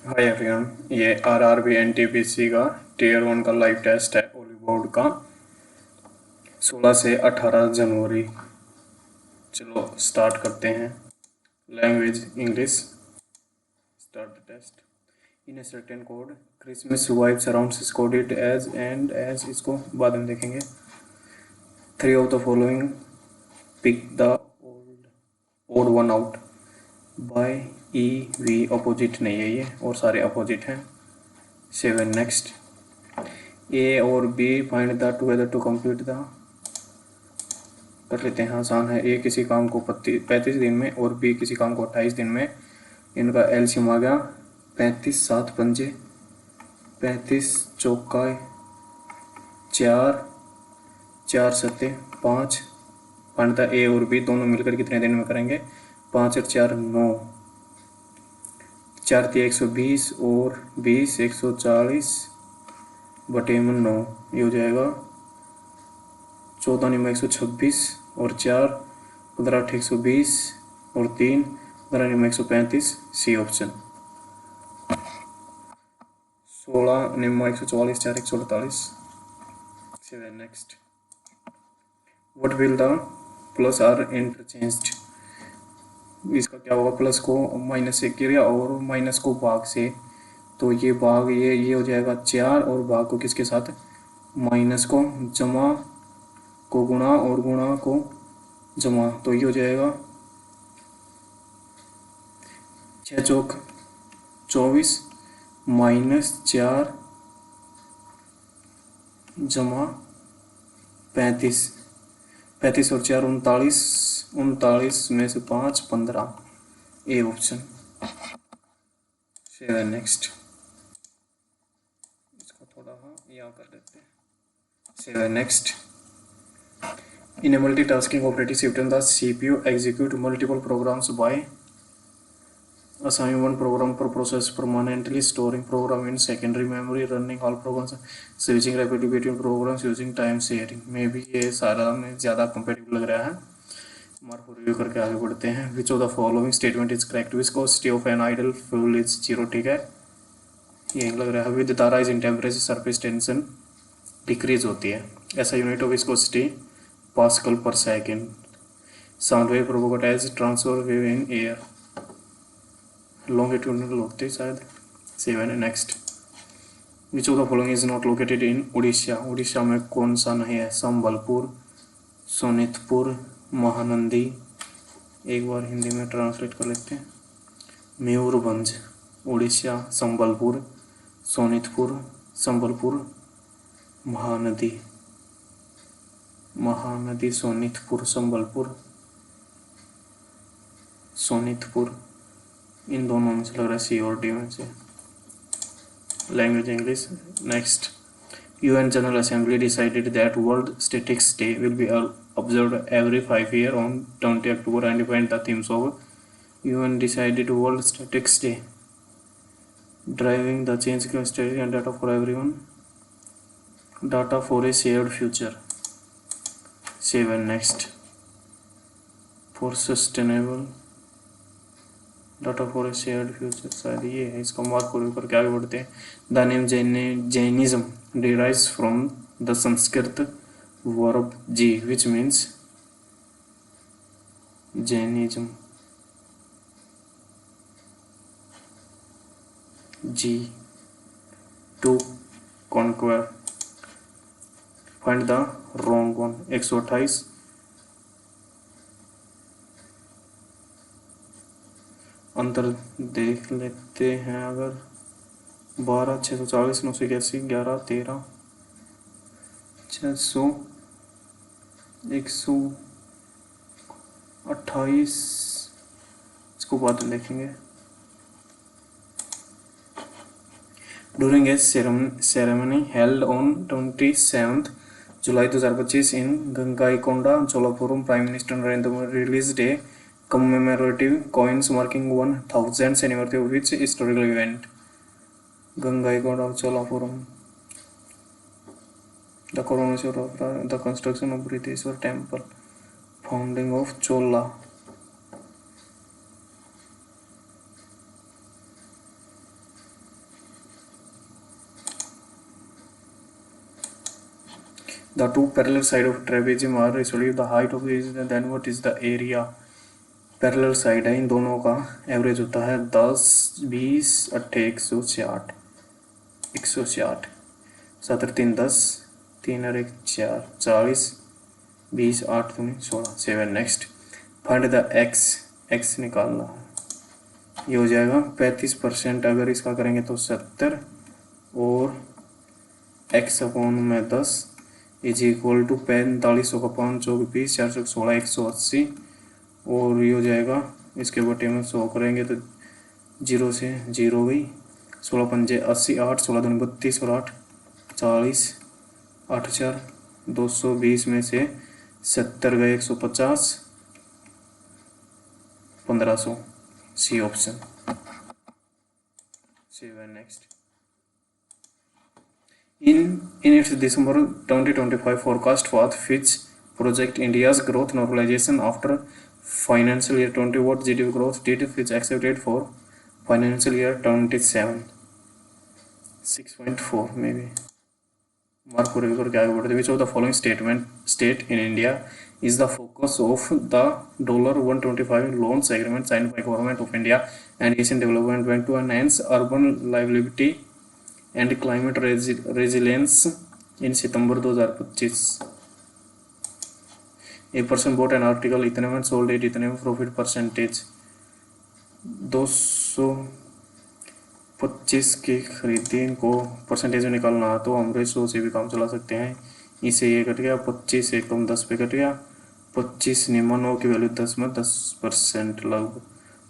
Hi everyone, ये RRB NTPC का tier 1 का लाइव टेस्ट है ओली बोर्ड का 16 से 18 जनवरी। चलो स्टार्ट करते हैं। Language English. Start the test. In a certain code Christmas vibes around is coded as and as, इसको बाद में देखेंगे। Three of the following pick the odd one out by E V. Opposite नहीं है ये, और सारे अपोजिट हैं। 7 नेक्स्ट। ए और B find the together to complete the. कर लेते हैं, आसान है। ए किसी काम को 35 दिन में और बी किसी काम को 28 दिन में। इनका एलसीएम आ गया 35 7 पंजे 35 चौका 4 4 सत्ते 5। फाइंड द ए और बी दोनों मिलकर कितने दिन में करेंगे। 5 और 4 9। 4 3 120 और 20 140 बटे में 9, ये हो जाएगा 14 निम्न 126 और 4 15 8 120 और 3 15 निम्न 135। C option. 16 निम्न 144 4 148। 7 next. What will the plus are interchanged. इसका क्या होगा, प्लस को माइनस से किया और माइनस को भाग से, तो ये भाग ये हो जाएगा 4 और भाग को किसके साथ, माइनस को, जमा को गुणा और गुणा को जमा, तो ये हो जाएगा 6 चौक 24 माइनस 4 जमा 35। 35 और 4 39, 39 में से 5 15। A option. 7 नेक्स्ट। इसको थोड़ा यहाँ कर लेते हैं। 7 next. In a multitasking operating system, the CPU execute multiple programs by assigning one program per process, permanently storing program in secondary memory, running all programs, switching rapidly between programs using time sharing। में भी ये सारा में ज़्यादा compatible लग रहा है। Mark review करके आगे बढ़ते हैं। Which of the following statement is correct. Viscosity of an ideal fluid is 0, ठीक है, ये लग रहा है। With the rise in temperature surface tension decrease होती है। ऐसा unit of viscosity pascal per second. Sound wave provoked as transfer wave in air, longitudinal होते हैं शायद। 7 next. Which of the following is not located in Orissa. Orissa में कौन सा नहीं है। संबलपुर, सोनितपुर, महानंदी। एक बार हिंदी में ट्रांसलेट कर लेते हैं। मयूरभंज, उड़ीसा, संबलपुर, सोनितपुर, संबलपुर, महानदी। महानदी, सोनितपुर, संबलपुर, सोनितपुर, इन दोनों में से लग रहा है सी और डी में से। Language English. Next. UN General Assembly decided that World Statistics Day will be observed every 5 years on 20 October and defined the themes of UN decided World Statistics Day, driving the change in strategy and data for everyone, data for a shared future। 7 next। For sustainable data for a shared future, शायद ये है। इसका mark करके आगे बढ़ते हैं। The name Jainism derives from the Sanskrit verb ji which means Jainism. Ji to conquer. Find the wrong one. 128। अंतर देख लेते हैं। अगर 12 640 981 11 13 600 128, इसको बाद में देखेंगे। During a ceremony held on 27 July 2025 in Gangaikonda Cholapuram, prime minister Narendra Modi released A commemorative coins marking 1000th anniversary of which historical event? Gangaikonda Cholapuram. The coronation of the construction of Brihadishwar temple. Founding of Chola. The two parallel sides of trapezium are respectively the height of the then what is the area? Parallel side है, इन दोनों का average होता है 10 20 8 160 160 7 3 10 3 और 1 4 40 20 8 2 16 7। Next find the x निकालना है, ये हो जाएगा 35%। अगर इसका करेंगे तो 70 और x अपॉन में 10 इज इक्वल टू 4500 का 5 चौक 20 4 चौक 16 180 और ये हो जाएगा इसके बटे में 100 करेंगे तो 0 से 0 गई 16 पंजे 80 8 16 दूनी 32 और 8 40 8 4 220 में से 70 गए 150 1500 C option. 7 next in its December 2025 forecast path, Fitch project India's growth normalization after financial year 20. What GDP growth did Fitch accepted for financial year 27? 6.4 maybe. Mark for क्या आगे which of the following state in India is the focus of the $125 loans agreement signed by Government of India and Asian Development Bank to enhance urban livability and climate resilience in September 2025। A person boat an article इतने में, sold it इतने में, profit percentage 225 की खरीदी को percentage में निकालना तो हम रेशो से भी काम चला सकते हैं। इसे ये कट गया 25 एक कम 10 पे कट गया 25 निम्न 9 की वैल्यू 10 में 10% लगभग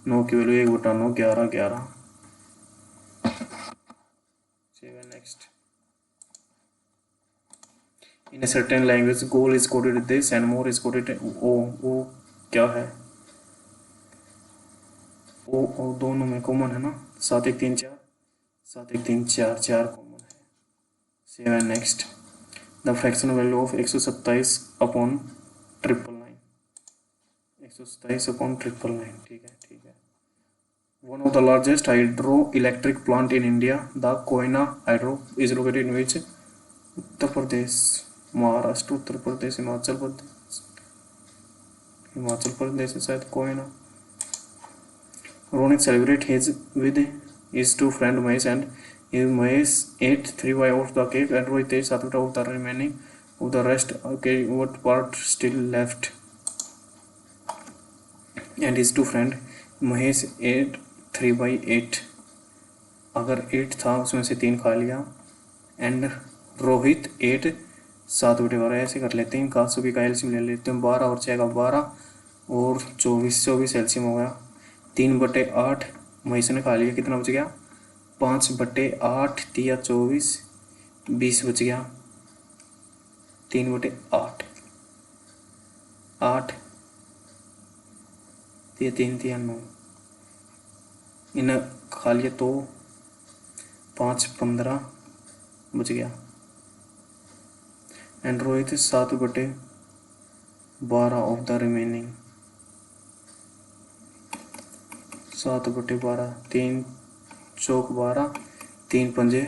9 की value 1/9 11 11। Next, in a certain language goal is coded this and more is coded o क्या है o दोनों में कॉमन है ना 7 1 3 4 7 1 3 4 4 कॉमन है। 7 next the fraction value of 127 upon 999 127 upon 999। ठीक है ठीक है। One of the largest hydroelectric plant in India, the Koyna Hydro, is located in which? Uttar Pradesh, Maharashtra, Uttar Pradesh, Himachal Pradesh है शायद Koyna. Ronak celebrate his with his two friend Mahesh and Mahesh ate 3 of the cake and Rohit ate 7 of the remaining of the rest. Okay, what part still left? And his two friend Mahesh ate 3/8, अगर 8 था उसमें से 3 खा लिया and Rohit 8 7/12 ऐसे कर लेते हैं। इनका सभी का एलसीएम ले लेते हैं 12 और 6 का 12 और 24 एलसीएम हो गया 3/8 महेश ने खा लिया कितना बच गया 5/8 दिया 24 20 बच गया 3/8 8 दिया 3 दिया 9 इन्हें खा लिया तो 5/15 बच गया and Rohit 7/12 of the remaining 7/12 3 चौक 12 3 पंजे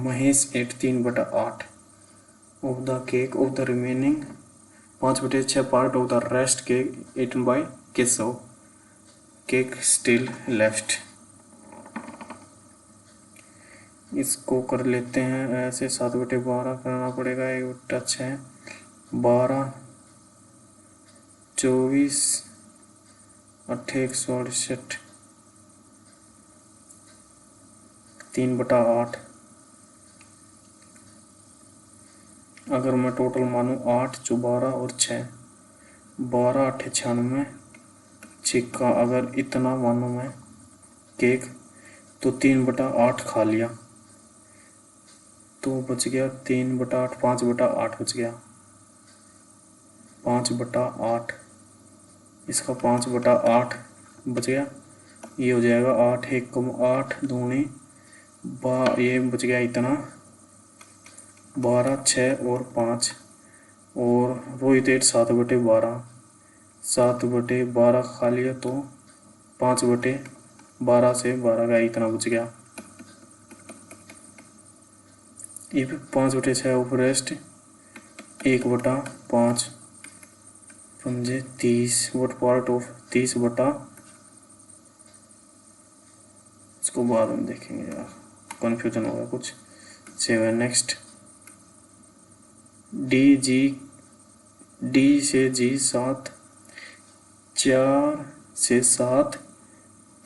Mahesh 3/8 of the cake of the remaining 5/6 part of the rest cake eaten by Keshav cake still left. इसको कर लेते हैं ऐसे 7/12 करना पड़ेगा 1/6 12 24 8 168 3/8 अगर मैं टोटल मानूँ 8 12 और 6 12 8 96 छिक्का अगर इतना मानूँ मैं केक तो 3/8 खा लिया तो बच गया 3/8 5/8 बच गया 5/8 इसका 5/8 बच गया ये हो जाएगा 8 1 8 दूनी ये बच गया इतना 12 6 और 5 और रोहित 7/12 7/12 खा लिया तो 5/12 से 12 का इतना बच गया इफ 5/6 ऑफ रेस्ट 1/5 पंजे 30 वट पार्ट ऑफ 30 बटा, इसको बाद में देखेंगे यार, कन्फ्यूजन हो गया कुछ। 7 नेक्स्ट, डी से जी 7, 4 से 7,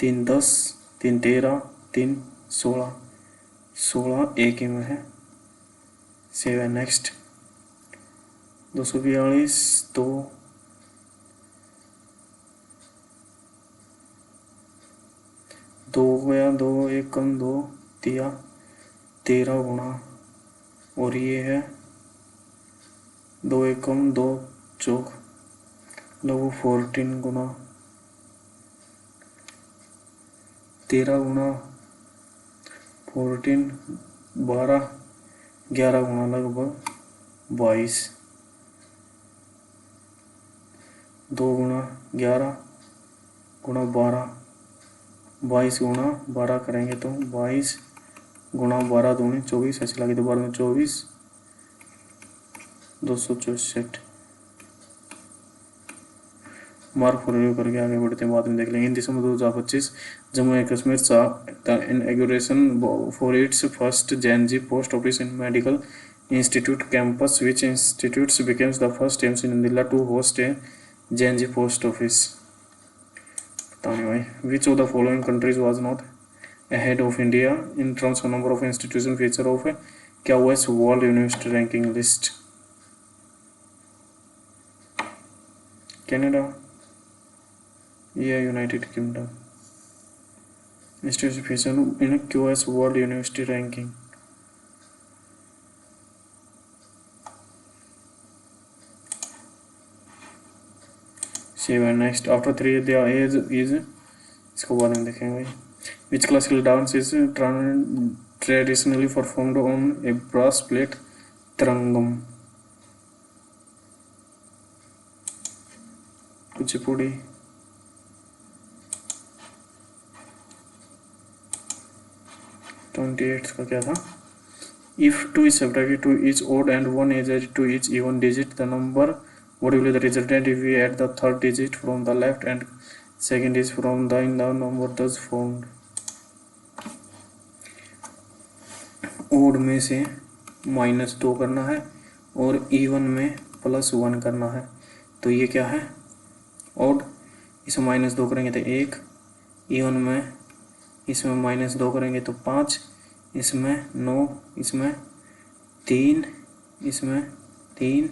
3 10, 3 13, 3 16, 16 एक ही में है। 7 नेक्स्ट, 242 दो गया, 2 1 कम 2 दिया 13 गुणा, और ये है 2 1 कम 2 चौक लगो 14 गुणा 13 गुणा 14 12 11 गुणा लगभग 22, 2 गुणा 11 गुणा 12, 22 गुणा 12 करेंगे तो 22 गुणा 12 दूनी 24, ऐसे लगे तो 12 में 24, 264। मार्क फॉर रिव्यू करके आगे बढ़ते हैं, बाद में देख लेंगे। इन दिसंबर 2025 Jammu and Kashmir saw the inauguration for its first JNG post office in medical institute campus, which institutes becomes the first AIMS in India to host a JNG post office. पता नहीं भाई, which of the following countries was not ahead of India in terms of number of institution feature of QS World University Ranking List? Canada या United kingdom institution feature in QS World University Ranking. Seven next, after 3 the age is, इसको बाद में देखेंगे। Which classical dance is traditionally performed on a brass plate? तरंगम, Kuchipudi, का क्या था? If 2 is subtracted to each odd and 1 is added to each even digit, the number, what will be the resultant if we add the third digit from the left and second is from the in the number thus formed? Odd में से -2 करना है और even में +1 करना है, तो ये क्या है? ओड, इसमें -2 करेंगे तो 1, इवन में इसमें -2 करेंगे तो 5, इसमें 9, इसमें 3, इसमें 3,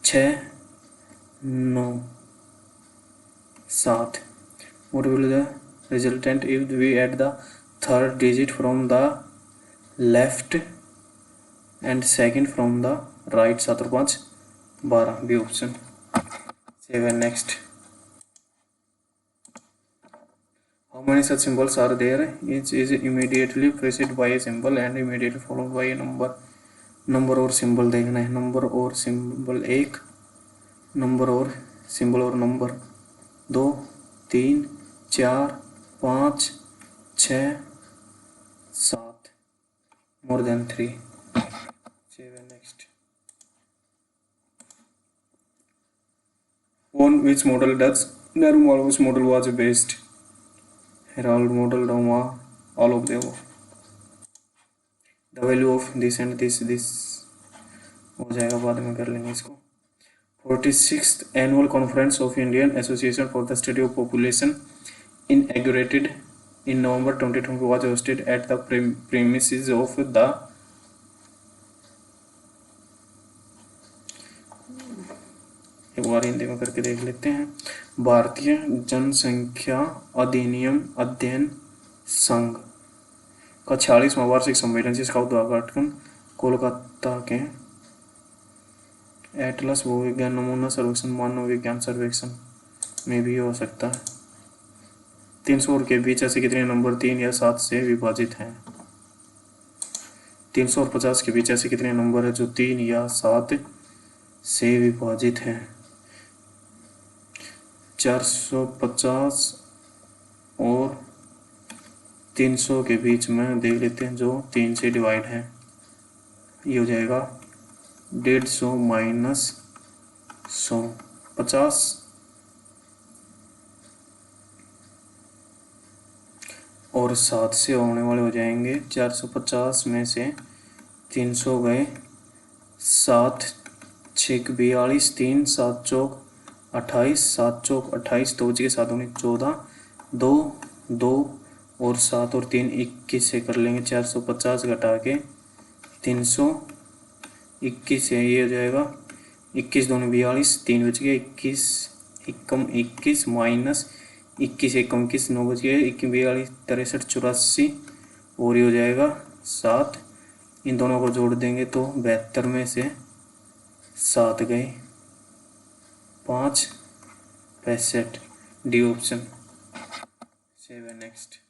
6, 9, 7. What will be the resultant if we add the third digit from the left and second from the right? 7 और 5 12, B option. 7 next, how many such symbols are there? Each is immediately preceded by a symbol and immediately followed by a number. Number और symbol देखना है, number और symbol 1, number और symbol और number 2, 3, 4, 5, 6, 7, more than 3. 7 next, on which model does Nehru-Malvish model was based? Herald model, Doma, all of the above. The value of this and this हो जाएगा, बाद में कर लेंगे इसको। 46th annual conference of Indian Association for the Study of Population, inaugurated in November 2020, was hosted at the premises of the, एक बार हिंदी में करके देख लेते हैं, भारतीय जनसंख्या अधिनियम अध्ययन संघ का 46वां वार्षिक सम्मेलन, जिसका उद्घाटन कोलकाता के एटलस भूविज्ञान नमूना सर्वेक्षण मानव विज्ञान सर्वेक्षण में भी हो सकता है। 300 के बीच ऐसे कितने नंबर 3 या 7 से विभाजित हैं? 300 और 50 के बीच ऐसे कितने नंबर है जो 3 या 7 से विभाजित हैं? 450 और 300 के बीच में देख लेते हैं जो 3 से डिवाइड है। ये हो जाएगा 150 माइनस 100 50, और 7 से होने वाले हो जाएंगे 450 में से 300 गए, 7 6 42, 3 7 चौक 28, 7 चौक 28, 2 के 7 19 14, 2 2 और 7 और 3 21 से कर लेंगे। 450 घटा के 321 है, ये हो जाएगा 21 दूनी 42, 3 बच गया 21 एकम 21 माइनस 21 एकम 21, 9 बच गया 21 42 63 84, और ये हो जाएगा 7। इन दोनों को जोड़ देंगे तो 72 में से 7 गए 5 65, डी ऑप्शन। सेव है नेक्स्ट।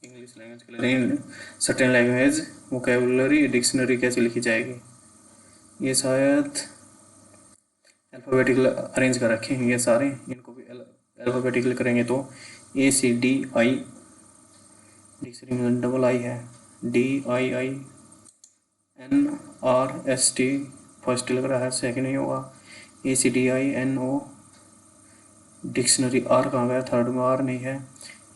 इंग्लिश लैंग्वेज के लिए सर्टेन लैंग्वेज वोकैबुलरी डिक्शनरी कैसे लिखी जाएगी, ये शायद अल्फ़ाबेटिकल अरेंज कर रखे हैं ये सारे, इनको भी अल्फ़ाबेटिकल करेंगे तो ACDI, डिक्शनरी में डबल आई है, DIINRST फर्स्ट लग रहा है, सेकंड नहीं होगा, ACDINO, डिक्शनरी R कहाँ गया, थर्ड में R नहीं है,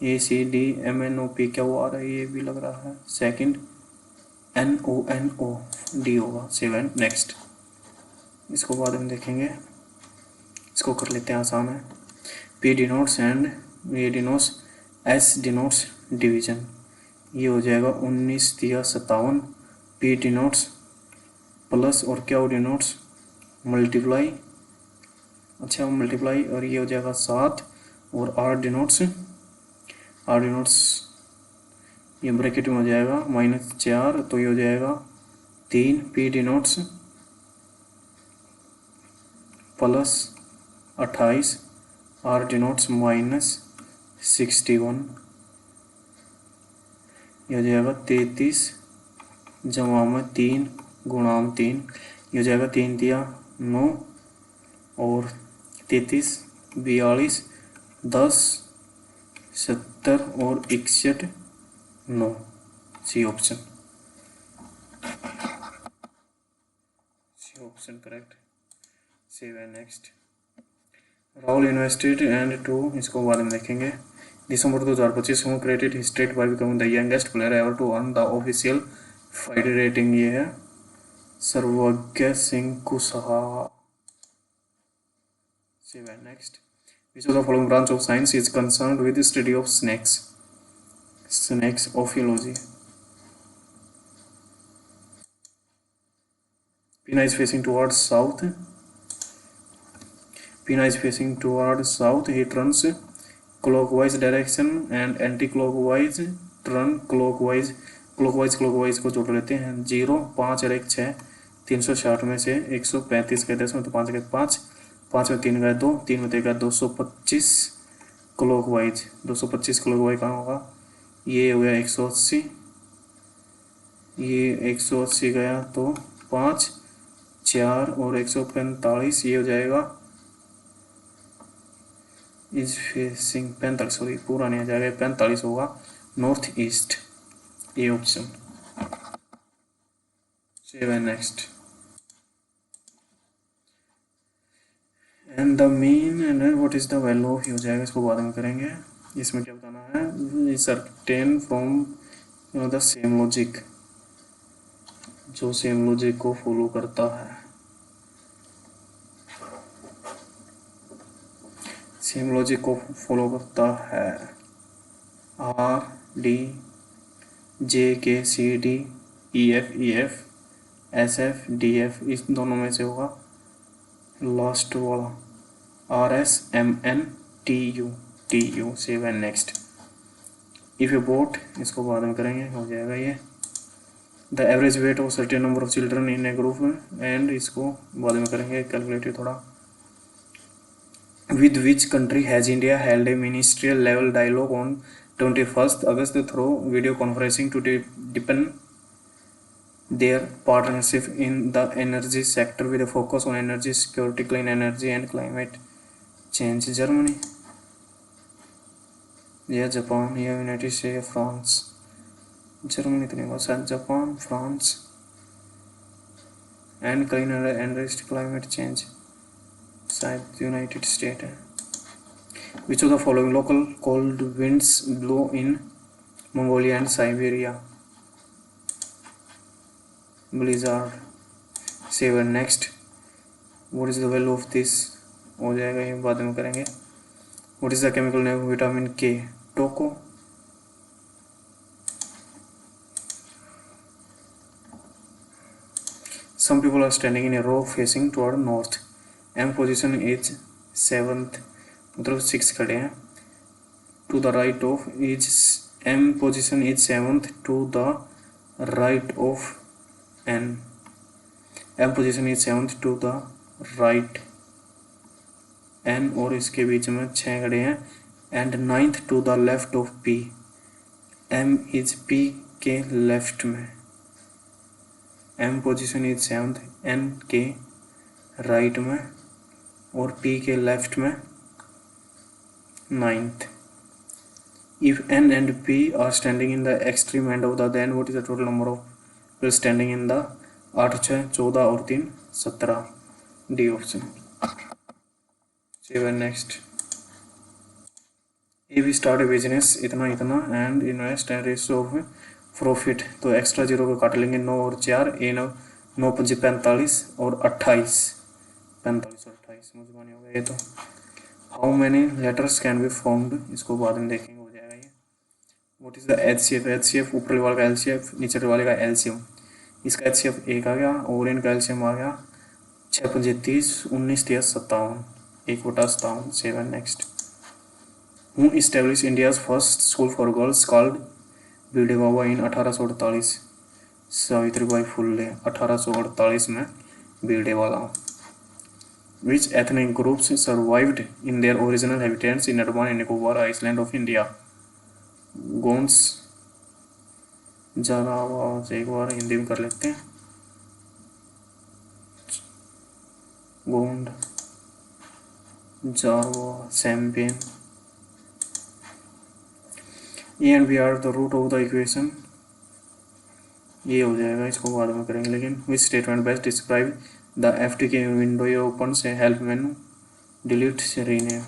ACDMNOP क्या वो आ रहा है, ये भी लग रहा है सेकंड, NONO D होगा। 7 नेक्स्ट। इसको बाद में देखेंगे, इसको कर लेते हैं आसान है। P denotes and A denotes, S denotes division, ये हो जाएगा 19 या 57, P डिनोट्स प्लस और क्या डिनोट्स मल्टीप्लाई, अच्छा मल्टीप्लाई, और ये हो जाएगा 7, और R डिनोट्स ये ब्रैकेट में हो जाएगा -4, तो ये हो जाएगा 3, P denotes plus 28, R denotes -61, ये हो जाएगा 33 जमा में 3 गुणाम 3, ये हो जाएगा 3 दिया 9, और 33 42 10 70 और 61 9, C option, C option correct. Save है next. Rahul invested and two, इसको बाद में देखेंगे। December 2025 who created history by becoming the youngest player ever to earn the official FIDE rating, ये है सर्वज्ञ सिंह कुशवाहा। सेव है next. Which of the following branch of science is concerned with the study of snakes? Snakeophilology. Pina is facing towards south. Pina is facing towards south. He turns clockwise direction and anti-clockwise turn clockwise. clockwise को जोड़ लेते हैं 0 5 और 1 6, 360 में से 135 गए 10 में, तो 5 गए 5, 5 में 3 गए 2, 3 में 3 गए 225 क्लॉकवाइज, 225 क्लॉकवाइज कहाँ होगा, ये हो गया 180, ये 180 गया तो 5 4 और 145, ये हो जाएगा इज फेसिंग 45, सॉरी पूरा नहीं आ जाएगा 45 होगा, नॉर्थ ईस्ट, ये option. Save and next. And the mean and what is the value of, हो जाएगा, इसको बाद में करेंगे। इसमें क्या बताना है, certain from the same logic, जो सेम लॉजिक को फॉलो करता है, सेम लॉजिक को फॉलो करता है, RD JK CD EF SF DF, इस दोनों में से होगा लास्ट वाला RS MN TU। Save and next. If A boat, इसको बाद में करेंगे, हो जाएगा ये the average weight of certain number of children in a group, and इसको बाद में करेंगे कैलकुलेटिव थोड़ा। With which country has India held a ministerial level dialogue on 21st August through video conferencing to deepen their partnership in the energy sector with a focus on energy security, clean energy and climate change? Germany. या Japan या United state या France, Germany तो नहीं होगा शायद, Japan, France and कहीं and climate change शायद United state है। विच of the following local cold winds blow in Mongolia and Siberia? Blizzard. 7 next, what is the value of this? हो जाएगा, ये बाद में करेंगे। What is the chemical name of vitamin के? टोको। Some people are standing in a row facing toward north. M position is 7th, मतलब 6 खड़े हैं। To the right of is M position is 7th to the right of N. M position is 7th to the right N और इसके बीच में 6 खड़े हैं। And 9th to the left of P. M is P के left में। M position is 7th, N के right में और P के लेफ्ट में 9th। If N and P are standing in the extreme end of the, then what is the total number of people standing in the? 8 6 14 और 3 17, D option. 7 next, if we start a business इतना इतना and invest and ratio of profit, तो extra zero को काट लेंगे। 9 और 4, ए 9 5 45 और 28, 45 और 28 मुझे हो गया ये तो। How many letters can be formed, इसको बाद में देखेंगे, हो जाएगा ये। What is the HCF? HCF ऊपर वाले का एलसीएफ, नीचे वाले का एलसीएम। इसका एचसीएफ 1 आ गया और इनका एलसीएम आ गया 6 5 30, 19 30 57, 1/57। 7 next, who establish India's first school for girls called Bhide बाबा इन 1848? सावित्रीबाई फुले 1848 में भिड़े वाला। Which ethnic groups survived in their original habitats in Andaman and Nicobar island of India? Gonds. जरा आवाज एक बार हिंदी में कर लेते हैं। गोंड, जारवा, सैम्पियन। A and B are the root of the equation, ये हो जाएगा, इसको बाद में करेंगे। लेकिन which statement best describe the FTK window ये ओपन से हेल्प मेनू डिलीट से रीनेम?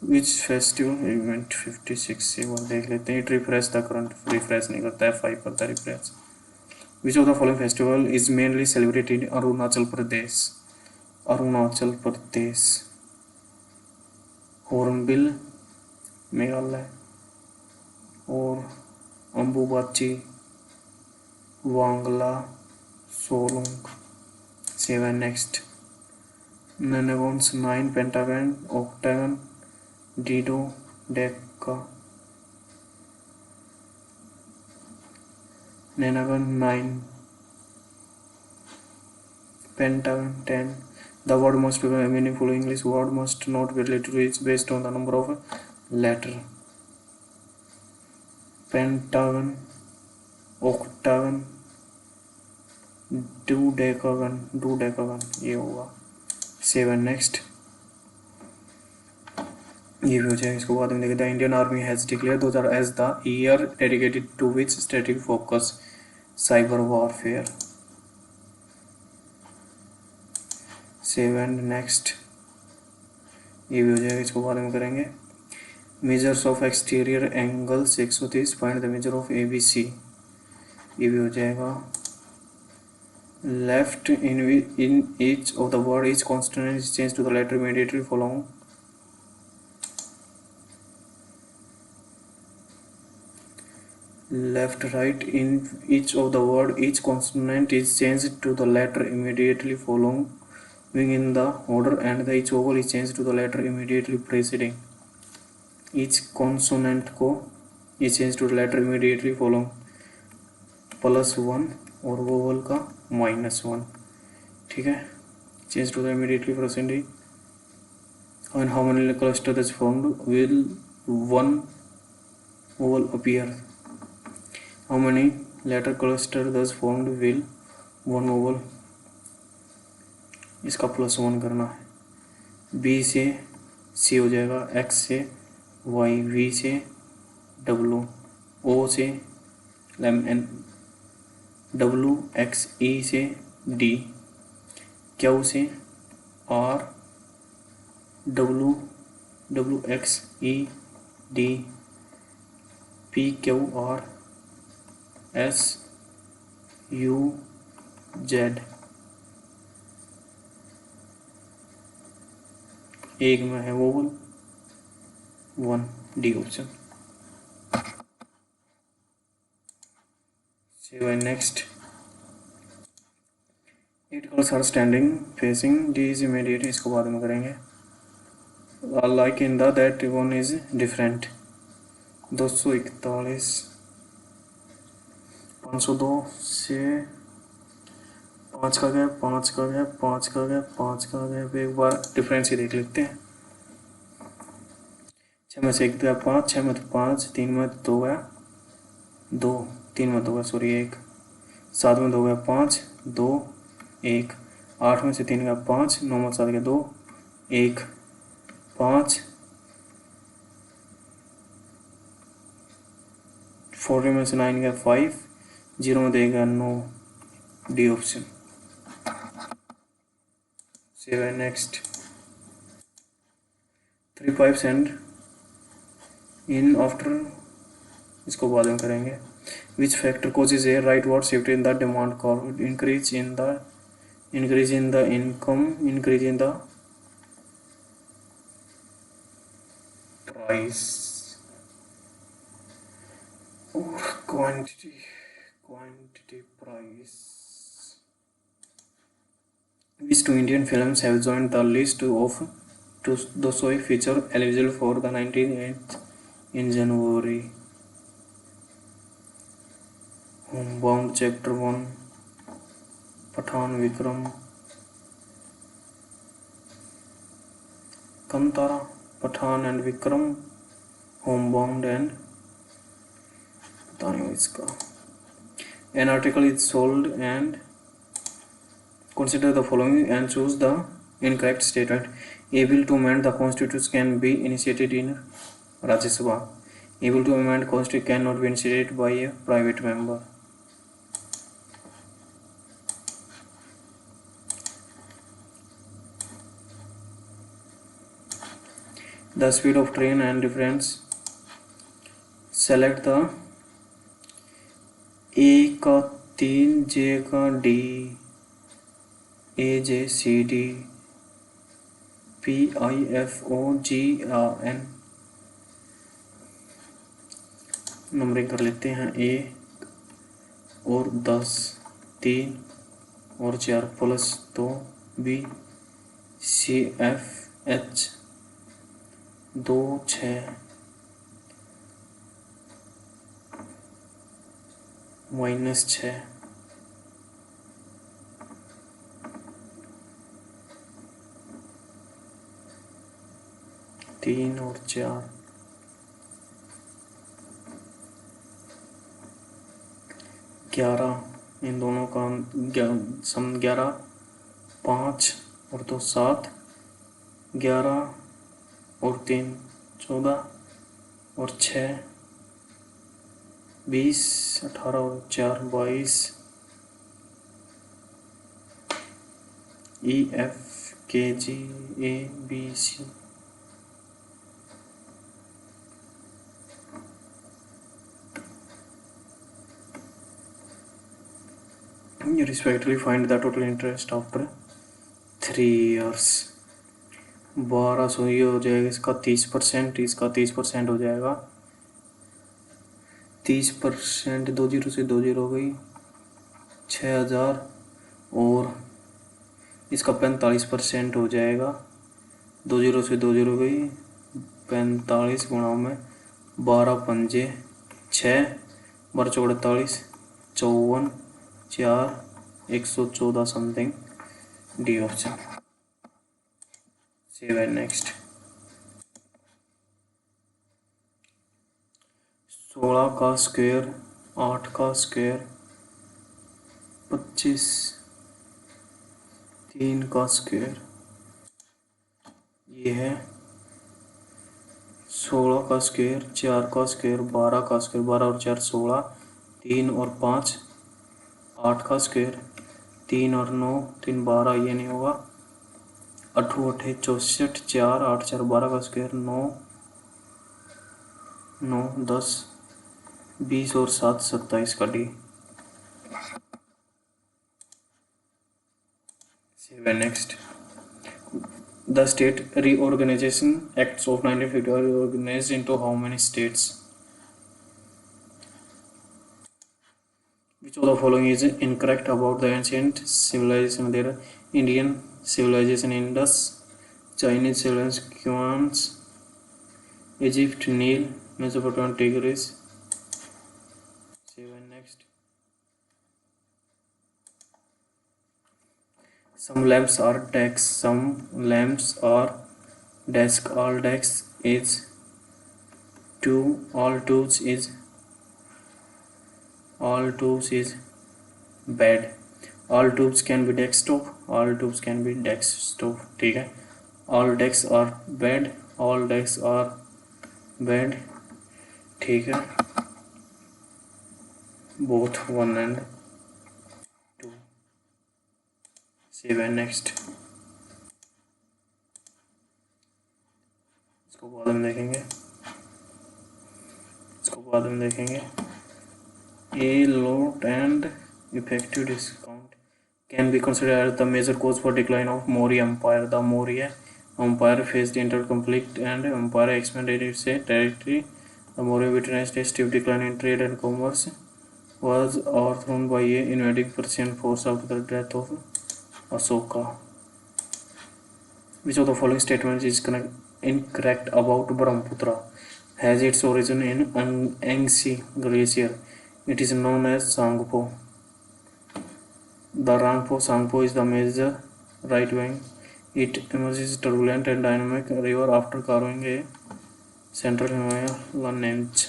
विच फेस्टिवल इवेंट 56 से वो देख लेते हैं। It refresh the current, refresh नहीं करता है, 5 करता है refresh. Which of the following festival is mainly celebrated in Arunachal Pradesh? Arunachal Pradesh, hornbill Meghalaya और Ambubachi Wangala Solung. 7 next, nonagons 9 pentagon octagon डीडो डेका। Nonagon 9 pentagon 10। The word must be a meaningful English word must not be related to it based on the number of letter. Pentagon, octagon, dodecagon ये होगा। 7 नेक्स्ट, ये भी हो जाएगा, इसको बाद में देखें। The Indian Army has declared 2000 as the year dedicated to which strategic focus? Cyber warfare। 7 नेक्स्ट, ये भी हो जाएगा, इसको बाद में करेंगे। Measures of exterior angles 130, find the measure of ABC, ये भी हो जाएगा। Left in each of the word each constant is change to the letter immediately following. Left right in each of the word each consonant is change to the letter immediately following in the order and the each vowel is changed to the letter immediately preceding. Each consonant को is changed to the letter immediately following +1 और vowel का -1, ठीक है। Change to the immediately preceding and how many cluster is formed will one vowel appear? How many letter cluster thus formed will one vowel, इसका +1 करना है। B से सी हो जाएगा, एक्स से वाई, वी से डब्लू, ओ से एन, डब्लू एक्स, ई से डी, क्यू से R, W X E D, P Q R S U Z. एक में है vowel 1, D option. Next, 8 girls are standing facing D is immediate, इसको बाद में करेंगे। Like in the that one is different, 241, 502 से 5 का गैप, 5 का गैप, 5 का गैप, 5 का गैप, एक बार डिफरेंस ही देख लेते हैं। 6 में से 1 गया 5, 6 में तो 5, 3 में 2 गया 2, 3 में 2 गया सॉरी 1, 7 में 2 गया 5, 2 1, 8 में से 3 गया 5, 9 में 7 गया 2 1 5, 40 में से 9 गया 5, 0 में 2 गया 9, D option. Next, 3 pipes and in after, इसको बाद में करेंगे। Which factor causes a rightward shift in the demand curve, increase in the income, increase in the price or quantity price. Which two Indian films have joined the list of Dostoy feature eligible for the 19th in January? Homebound Chapter 1, Pathan, Vikram, Kantara, Pathan and Vikram, Homebound and पता नहीं इसका। An article is sold and consider the following and choose the incorrect statement. A bill to amend the constitution can be initiated in Rajya Sabha. A bill to amend constitution cannot be initiated by a private member. The speed of train and difference. Select the A का 3, J का D, A J C D, P I F O G R N। Numbering कर लेते हैं। A और 10, 3 और 4 plus 2, B C F H 2 6 -6, तीन और 4, 11, इन दोनों का सम 11, 5 और 2 7, 11 और 3 14 और 6 20, 18 और 4 22, E F K G A B C। You respectively find the total interest after 3 years। 1200 ये हो जाएगा इसका 30%, इसका 30% हो जाएगा 30%, 2 जीरो से 2 जीरो हो गई 6000, और इसका 45% हो जाएगा 2 जीरो से 2 जीरो गई 45 गुणा में 12 पंजे 6, 12 चौक 48, 54 4, 114 समथिंग, डी ऑप्शन। नेक्स्ट, 16 का स्क्वायर, 8 का स्क्वायर, 25, 3 का स्क्वायर, ये है 16 का स्क्वायर, 4 का स्क्वायर, 12 का स्क्वायर, 12 और 4 16, 3 और 5 8 का स्क्वायर, 3 और 9 3 12, ये नहीं होगा, 8 8 64, 4 8 4 12 का स्क्वायर, 9 9 10 20 और 7 27 का D. 7 next, The State Reorganization Acts of 1950 are organized into how many states? Which of the following is incorrect about the ancient civilization? There, Indian civilization Indus, Chinese civilization Qans, Egypt Nile, Mesopotamian Tigris. 7 next. Some lamps are desks, some lamps are desk. All desks is 2, all tools is bed. All tubes can be desktop, all tubes can be desktop, ठीक है। All desks are bed, all desks are bed, ठीक है। Both 1 and 2। 7 next, इसको बाद में देखेंगे। A lot and effective discount can be considered as the major cause for decline of Maurya Empire. The Maurya Empire faced internal conflict and empire expanded its territory. The Maurya witnessed a steep decline in trade and commerce, was overthrown by a invading Persian force after the death of Ashoka. Which of the following statements is incorrect about Brahmaputra? Has its origin in Yangtze Glacier. It is known as Sangpo. The Sangpo is the major right wing. It emerges turbulent and dynamic river after carving a central Himalaya range.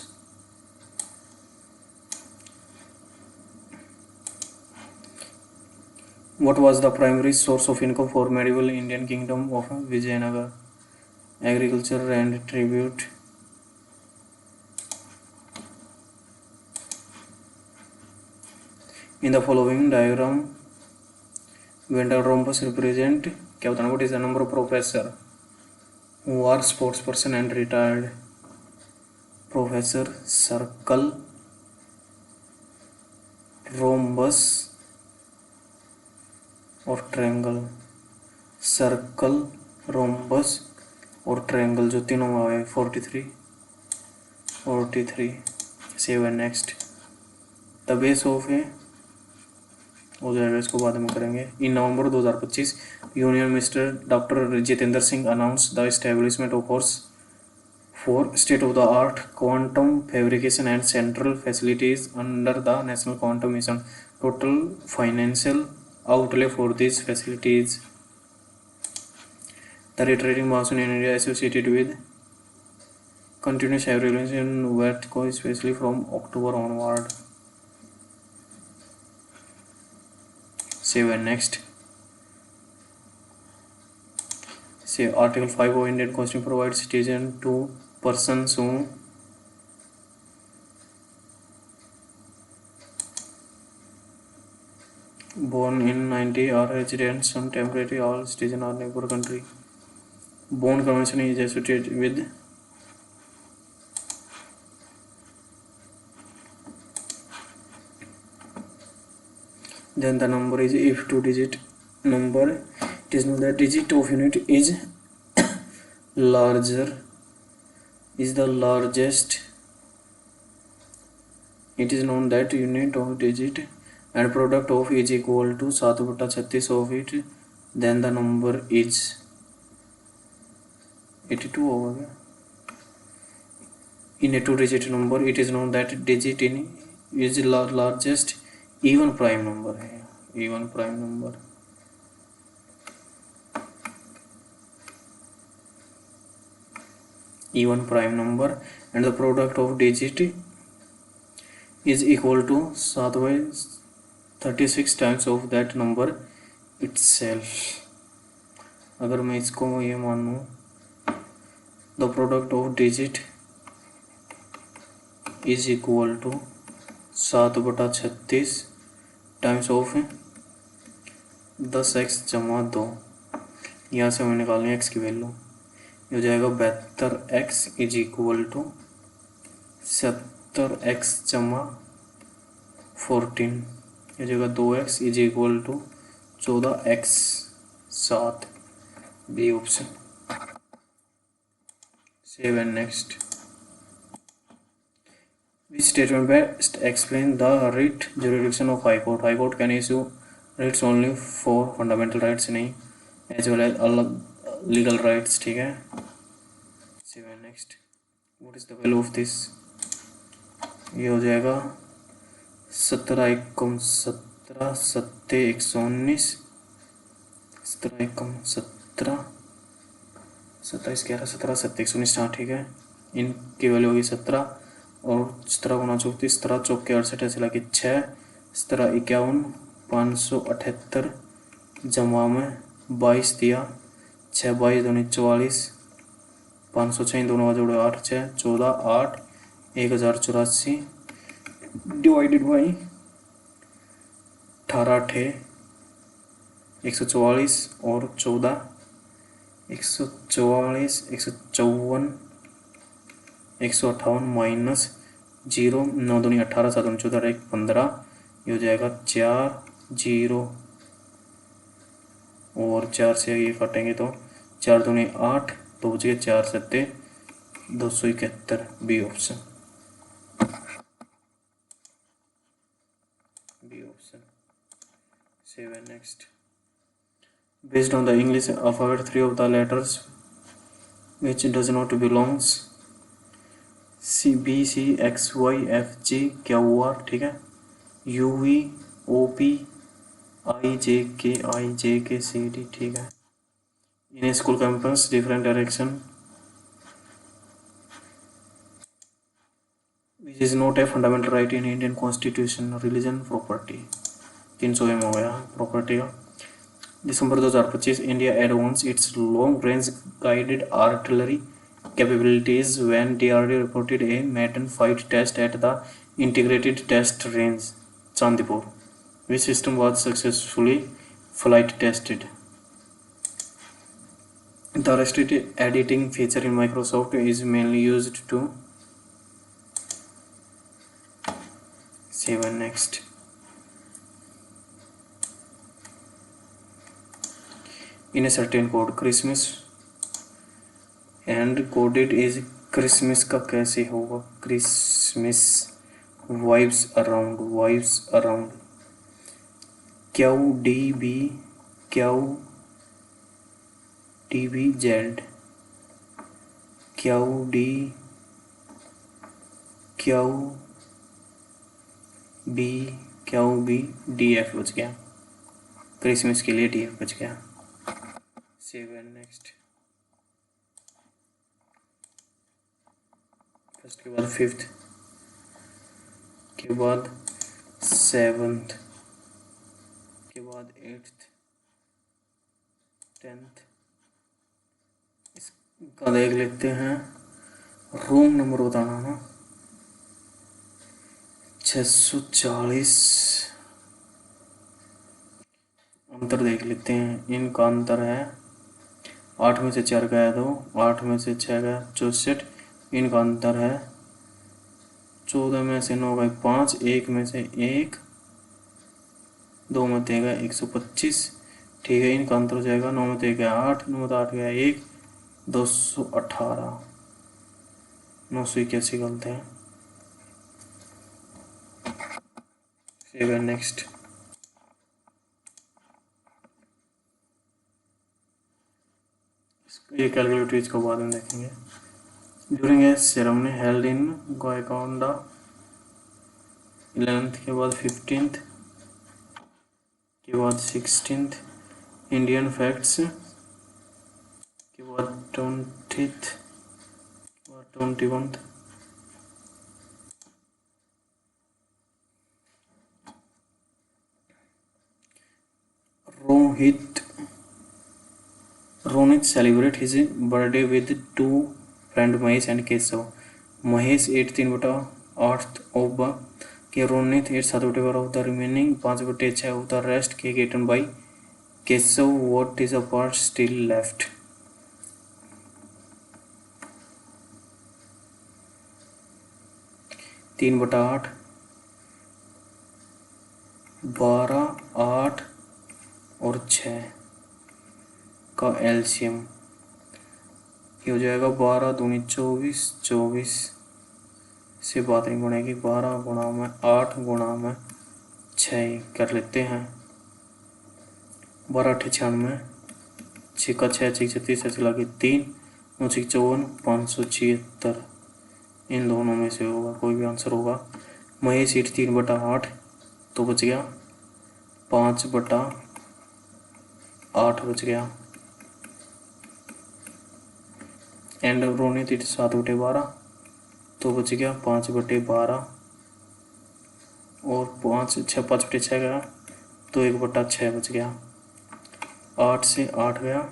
What was the primary source of income for medieval Indian kingdom of Vijayanagar? Agriculture and tribute. In the following diagram, Venn diagram rhombus represent, क्या बताना, what is the number of professor who are sports person and retired? Professor, circle, rhombus और triangle, circle, rhombus और triangle, जो तीनों में आए 43। 7 next, the base of a हो जाएगा, इसको बाद में करेंगे। इन नवंबर 2025 union minister doctor Jitendra Singh announce the establishment of for state of the art quantum fabrication and central facilities under the national quantum mission. Total financial outlay for these facilities. The retreating monsoon in India associated with continuous heavy rains in wet coast, especially from October onward. 7 next. Say Article 5 of Indian Constitution provides citizen to persons who born in 90 are residents some temporary, all citizen or neighbor country. Bonn Convention is associated with then the number is if 2-digit number. It is known that digit of unit is larger is the largest. It is known that unit of digit and product of is equal to 7/36 of it, then the number is 82 over here. In a 2-digit number, it is known that digit in is largest even prime number है, even prime number. Even prime number and the product of digit is equal to 7/36 times of that number itself. अगर मैं इसको ये मानूँ the product of digit is equal to 7/36 times of 10x जमा 2। यहाँ से हमें निकालनी है x की वैल्यू। ये हो जाएगा 72x is equal to 70x जमा 14। ये हो जाएगा 2x is equal to 14x 7। B option. Save and next. Which statement best explain the writ jurisdiction of High Court? High Court can issue writs only for fundamental rights नहीं, as well as अलग legal rights। ठीक है। Save and next. What is the value of this? ये हो जाएगा 17 एकम 17 सत्ते 119 17 एकम 17 27 11 17 सत्ते 119। हाँ ठीक है। इनकी वैल्यू होगी 17 और 17×34 17 चौक के 68 ऐसे लगे 6 17 51 578 जमा में 22 दिया 6 22 दूनी 44 506 दोनों का जोड़े 8 6 14 8 1084 डिवाइडेड बाई 18 8 144 और 14 144 154 158 माइनस 0 9 दूनी 18 7 14 1 15। ये हो जाएगा 4 0 और 4 से ये काटेंगे तो 4 दूनी 8 तो बच गए 4 सत्ते 271। B option. B option. Save and next. Based on the English alphabet, 3 of the letters which does not belongs C B C X Y F G Q R। ठीक है। U V O P I J K C D। ठीक है। In a school campus, different direction which is not a fundamental right in Indian Constitution, religion, property। 300 M हो गया property का। दिसंबर 2025 India advance it's long range guided artillery capabilities when DRDO reported a maiden fight test at the Integrated Test Range, Chandipur, which system was successfully flight tested. The restricted editing feature in Microsoft is mainly used to save and next. In a certain code, Christmas and coded is Christmas का कैसे होगा? Christmas vibes around Q Z Q B D F बच गया। Christmas के लिए D F बच गया। Save and next. First के बाद फिफ्थ के बाद सेवंथ के बाद एट्थ 10th। इसका देख लेते हैं। रूम नंबर बताना ना 640। अंतर देख लेते हैं। इनका अंतर है 8 में से 4 गया 2 8 में से 6 गया 64। इनका अंतर है 14 में से 9 गए 5 1 में से 1 2 में 3 गया 125। ठीक है। इनका अंतर हो जाएगा 9 में 3 गया 8 9 में 8 गया 1 218 981 गलत है। Save and next. ये कैलकुलेटरीज को बाद में देखेंगे। During a ceremony held in Golconda 11th के बाद 15th के बाद 16th इंडियन फैक्ट्स के बाद 20th के बाद 21th Ronit celebrate his birthday with 2 friend Mahesh and Keshav. Mahesh 8/3 of the cake Ronit 8/7/12 of the remaining 5/6 of the rest cake गेटन by Keshav. What is a part still left. तीन बटा आठ, 12, 8 और 6 का एलसीएम ये हो जाएगा 12 दूनी 24, 24 से बात नहीं बनेगी। 12 गुणा में 8 गुणा में 6 कर लेते हैं। 12 × 96, 6 का 6 6 36 ऐसे लगे 3 9 6 54 576। इन दोनों में से होगा कोई भी आंसर होगा। महेश 3/8 तो बच गया 5/8 बच गया। एंड रोनित 7/12 तो बच गया 5/12 और 5/6 गया तो 1/6 बच गया। 8 से 8 गया,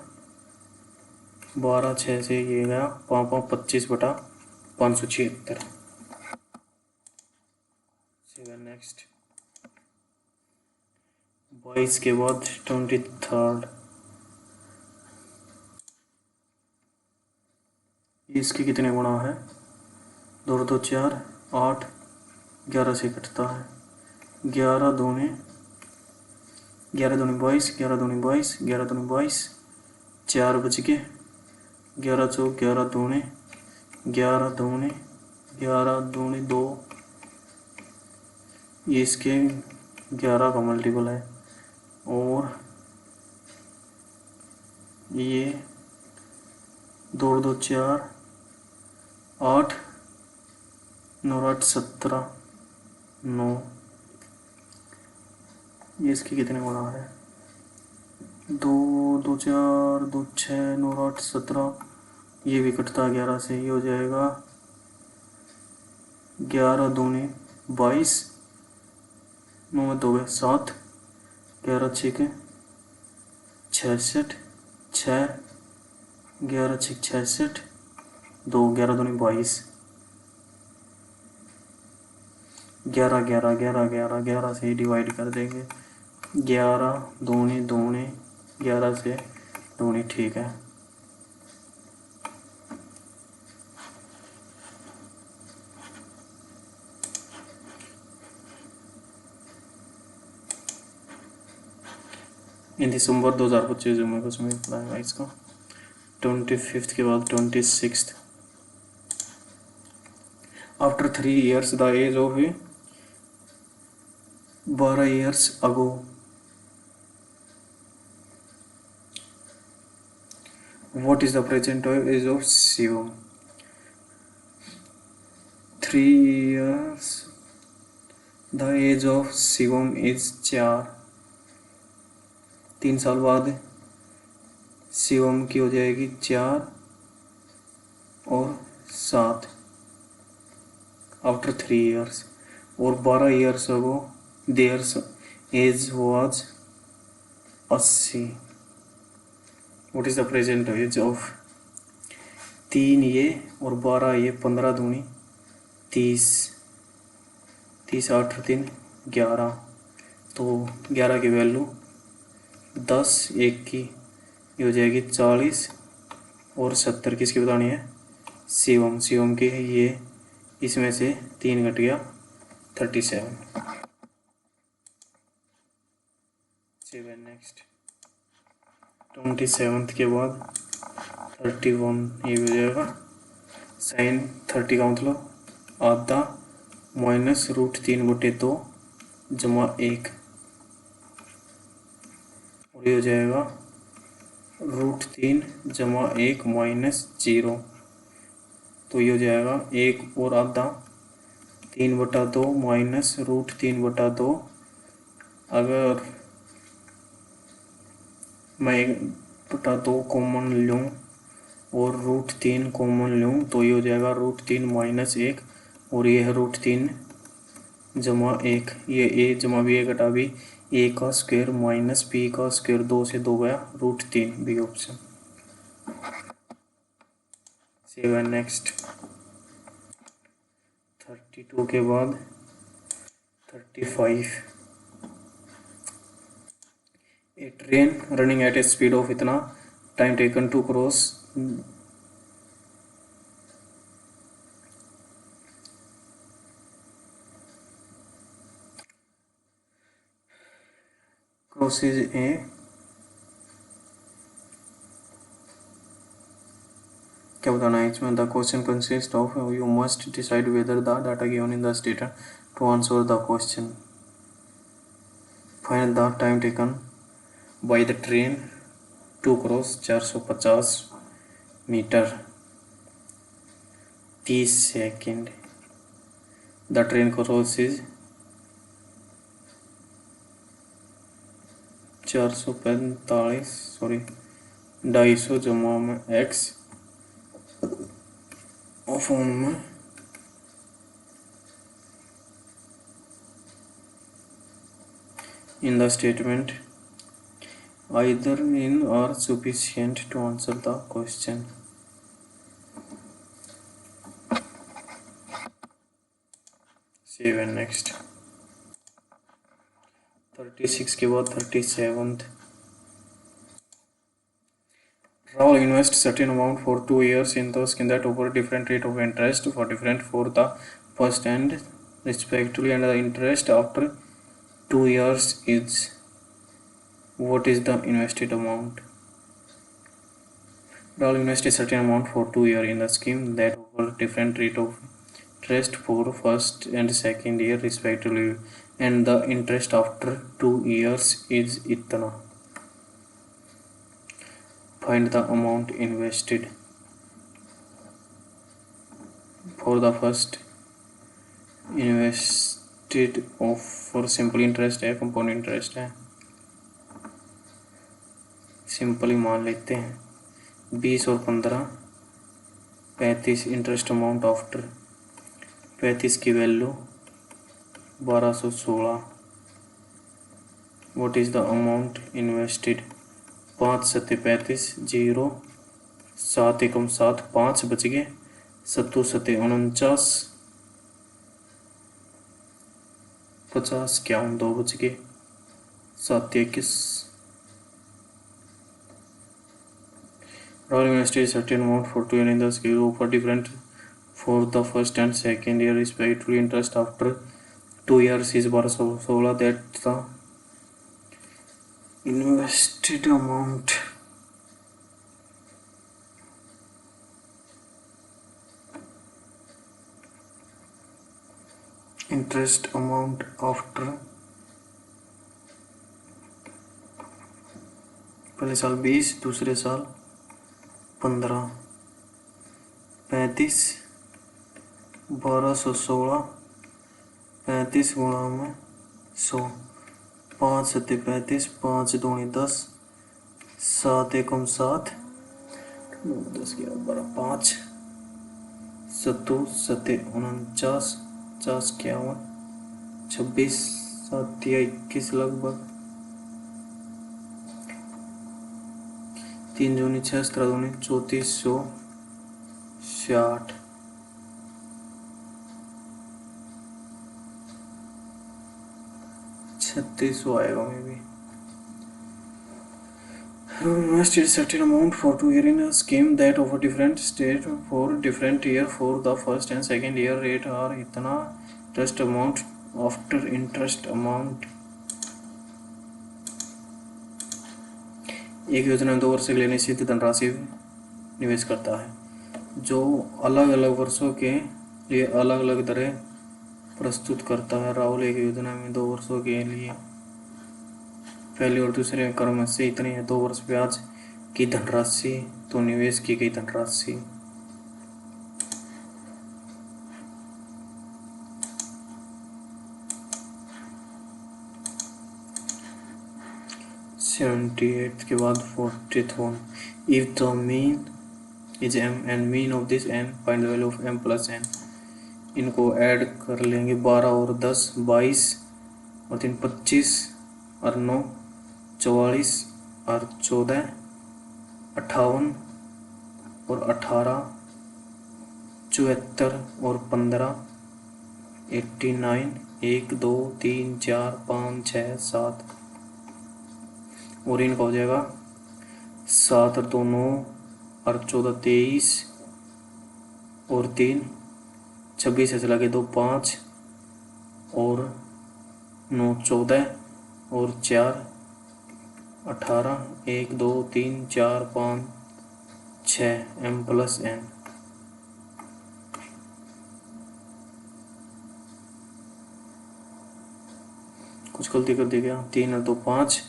12 6 से ये गया 25/576। नेक्स्ट 22 के बाद 23rd। इसके कितने गुणा है? 2 2 4 8, 11 से कटता है। 11 दूनी 22, 11 दूनी 22, 11 दूनी 22, 4 बच गए। 11 चौक 11 दूनी 11 दूनी 11 दूनी 2, ये इसके 11 का मल्टीपल है। और ये 2 2 4 8 9 8 17 9, ये इसके कितने गुणा है? 2 2 4 2 6 9 8 17, ये भी कटता 11 से। ये हो जाएगा 11 दूनी 22, 9 में 2 7, 11 6 66, 6 11 6 66 2, 11 दूनी 22, 11 11 11 11 11 से डिवाइड कर देंगे। 11 दूनी दूनी 11 से दूनी, ठीक है। इन दिसंबर 2025 में कुछ में पढ़ाएगा इसका। 25 के बाद 26। After 3 years the age of 12 years ago what is the present age of Shivam। 3 years the age of Shivam is 4। 3 साल बाद शिवम की हो जाएगी 4 और 7 आफ्टर 3 years। और 12 years ago their age was 80। What is the present age of. 3 ये और 12 ये, 15 दूनी 30, 30 8 3 11, तो 11 की वैल्यू 10, 1 की ये हो जाएगी 40 और 70 किसकी बतानी है? शिवम। शिवम के ये इसमें से 3 घट गया 37। नेक्स्ट 27 के बाद 31, ये हो जाएगा साइन 30 का मतलब आधा माइनस √3/2 जमा 1, और ये हो जाएगा √3 जमा 1 माइनस 0, तो ये हो जाएगा 1 और आधा 3/2 माइनस √3/2। अगर मैं 1/2 कॉमन लूँ और √3 कॉमन लूँ तो ये हो जाएगा √3 माइनस 1, और ये है √3 जमा 1, ये a जमा b घटा b, a का स्क्वायर माइनस b का स्क्वायर, 2 से 2 गया √3, बी ऑप्शन। 7 नेक्स्ट। 32 के बाद 35। A train running at a speed of इतना, time taken to crosses a क्या बताना है इसमें। The question consist of, you must decide whether the data given in the statement to answer the question. Find the time taken by the train to cross 450 metre 30 second. The train crosses 445 sorry 250 जमा में x फॉर्म में in the statement either in or sufficient to answer the question। save and next। 36 के बाद 37th। Rahul invest certain amount for 2 years in the scheme that offer different rate of interest for different for the first and respectively, and the interest after 2 years is, what is the invested amount? Rahul invested certain amount for 2 years in the scheme that offer different rate of interest for first and second year respectively, and the interest after 2 years is itna। Find the amount invested for the first invested of for simple interest है, compound interest है। Simple ही मान लेते हैं 20 और 15 35 interest amount after 35 की value 1216। What is the amount invested 5 सत्ते 35 0 7 एकम 7 5 बच गए 7 सत्ते 49 50 51 2 बच गए 7 21। Rahul invested certain amount for 2 years in the scheme offer different for the first and second year respectively, interest after 2 years is 1216, that the invested amount interest amount after पहले साल 20 दूसरे साल 15 35 1216 35 गुणा में 100 5 सत्ते 35 5 दूनी 10 7 एकम 7 10 11 5 7 सत्ते 49 50 51 26 7 21 लगभग 3 दूनी 6 17 दूनी 3460 3600 आएगा मे भी। Invested certain amount for 2 years in a scheme that offer different state for different year for the first and second year rate are इतना interest amount after interest amount। एक योजना 2 वर्ष के लिए निश्चित धनराशि निवेश करता है जो अलग अलग वर्षों के लिए अलग अलग दरें प्रस्तुत करता है। राहुल एक योजना में 2 वर्षों के लिए पहले और दूसरे क्रम से इतनी है 2 वर्ष ब्याज की धनराशि तो निवेश की गई धनराशि। के बाद 41। If the mean is m and mean of this n find the value of m plus n। इनको ऐड कर लेंगे 12 और 10 22 और 3 25 और 9 44 और 14 58 और 18 74 और 15 89, 1 2 3 4 5 6 7, और इनका हो जाएगा 7 और 2 9 और 14 23 और 3 26 से चला के 2 5 और 9 14 और 4 18, 1 2 3 4 5 6 m प्लस n। कुछ गलती कर दी गया। 3 और 2 5,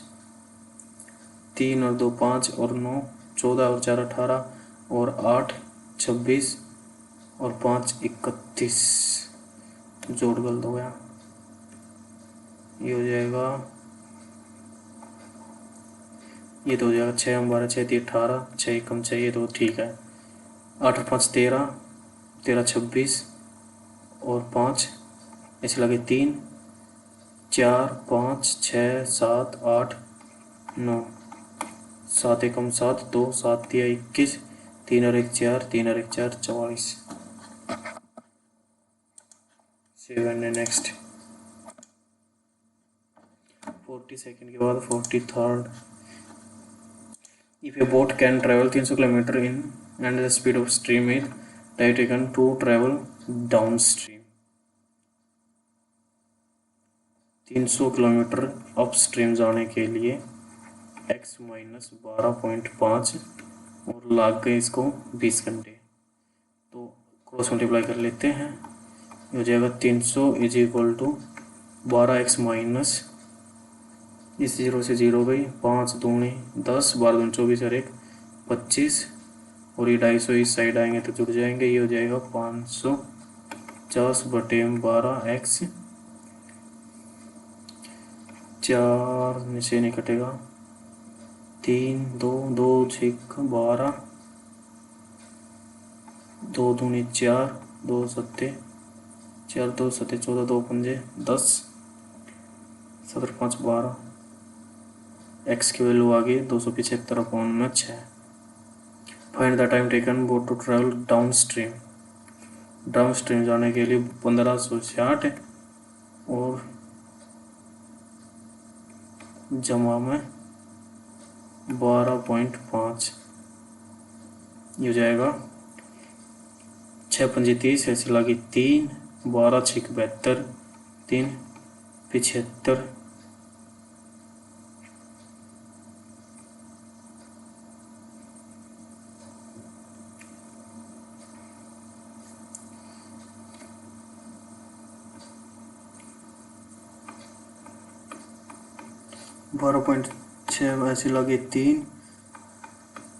3 और 2 5 और 9 14 और 4 18 और 8 26 और 5 31, जोड़ गलत हो गया। ये हो जाएगा, ये तो हो जाएगा 6 हम 12 6 3 18, 6 कम 6, ये तो ठीक है। 8 और 5 13, 13 26 और 5 ऐसे लगे 3 4 5 6 7 8 9, 7 एकम 7 2 7 3 21, 3 और 1 4, 3 और 1 4 44। 7 है नेक्स्ट। 42nd के बाद 43rd। If a boat can travel 300 km in and the speed of stream is taken to travel downstream, 300 kilometre upstream जाने के लिए x माइनस 12.5 और लाग गए इसको 20 घंटे। तो क्रॉस मल्टीप्लाई कर लेते हैं। ये हो जाएगा 300 is equal to 12x minus, इस 0 से 0 गई, 5 दूनी 10, 12 दूनी 24 और 1 25, और ये 250 इस साइड आएंगे तो जुड़ जाएंगे। ये हो जाएगा 550 बटे 12x, 4 में से नहीं कटेगा, 3 2 2 6 12, 2 दूनी 4, 2 सत्ते 4, 2 सत्ते 14, 2 पंजे 10, 7 5 12, एक्स की वैल्यू आ गई 275/6। Find the time taken boat to travel down stream. Down stream जाने के लिए 1560 और जमा में 12.5, ये हो जाएगा 6 पंजे 30, ऐसे लगी 3, 12 6 72, 3 75, बारह पॉइंट 6 ऐसे लगे 3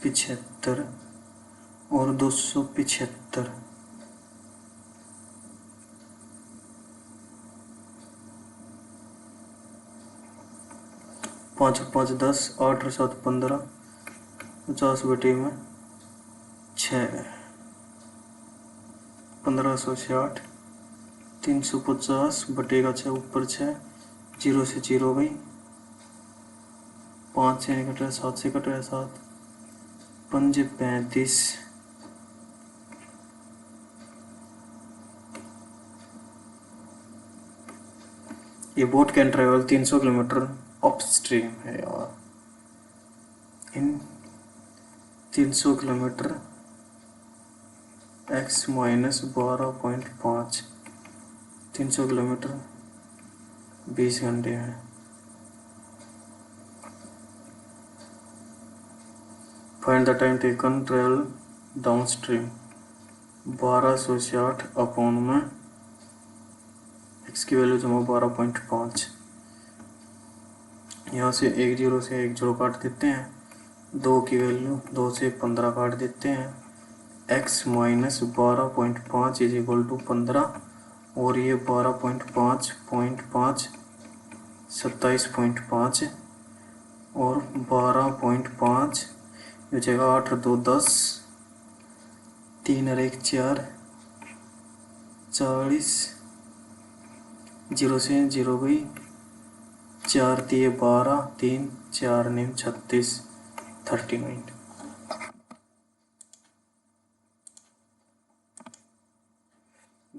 75 और 275, 5 और 5 10, 8 और 7 15, 50 बटे में 6, 1560, 350 बटे का 6 ऊपर 6, 0 से 0 गई, 5 से नहीं कट रहा, 7 से कट रहा है 7, 5 35, ये boat can travel 300 kilometre upstream है यार, इन 300 किलोमीटर x माइनस 12.5, 300 किलोमीटर 20 घंटे हैं। Find the time taken travel down stream, 1260 upon में x की वैल्यू जमा 12.5, यहाँ से 1 0 से 1 0 काट देते हैं, 2 की वैल्यू 2 से 15 काट देते हैं, x minus 12.5 is equal to 15, और ये 12.5 27.5 और 12.5 हो जाएगा 8 और 2 10, 3 और 1 4, 40, 0 से 0 गई, 4 3 12, 3 4 9 36, 39।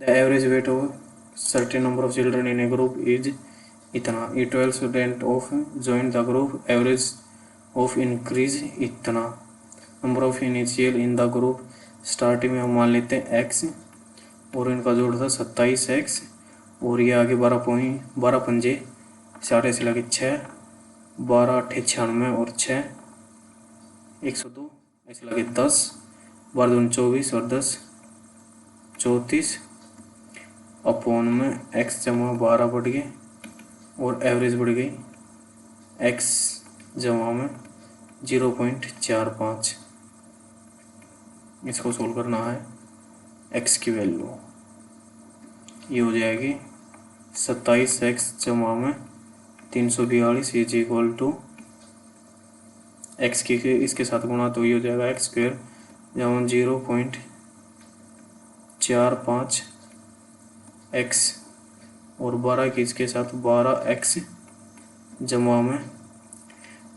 The average weight of certain number of children in a group is इतना, ये 12 student of join the group, average of increase इतना, number of initial in the group starting में हम मान लेते हैं x और इनका जोड़ था 27x और ये आगे 12 पंजे 60 ऐसे लगे 6, 12 अट्ठे 96 और 6 102 ऐसे लगे 10, 12 दूनी 24 और 10 34 अपॉन में x जमा 12 बढ़ गए और एवरेज बढ़ गई x जमा में 0.45। इसको सोल्व करना है, x की वैल्यू ये हो जाएगी 27x जमा में 342 इज इक्वल टू x की इसके साथ गुणा तो ये हो जाएगा एक्स स्क्वेयर जमा 0.45 x और 12 की इसके साथ 12x जमा में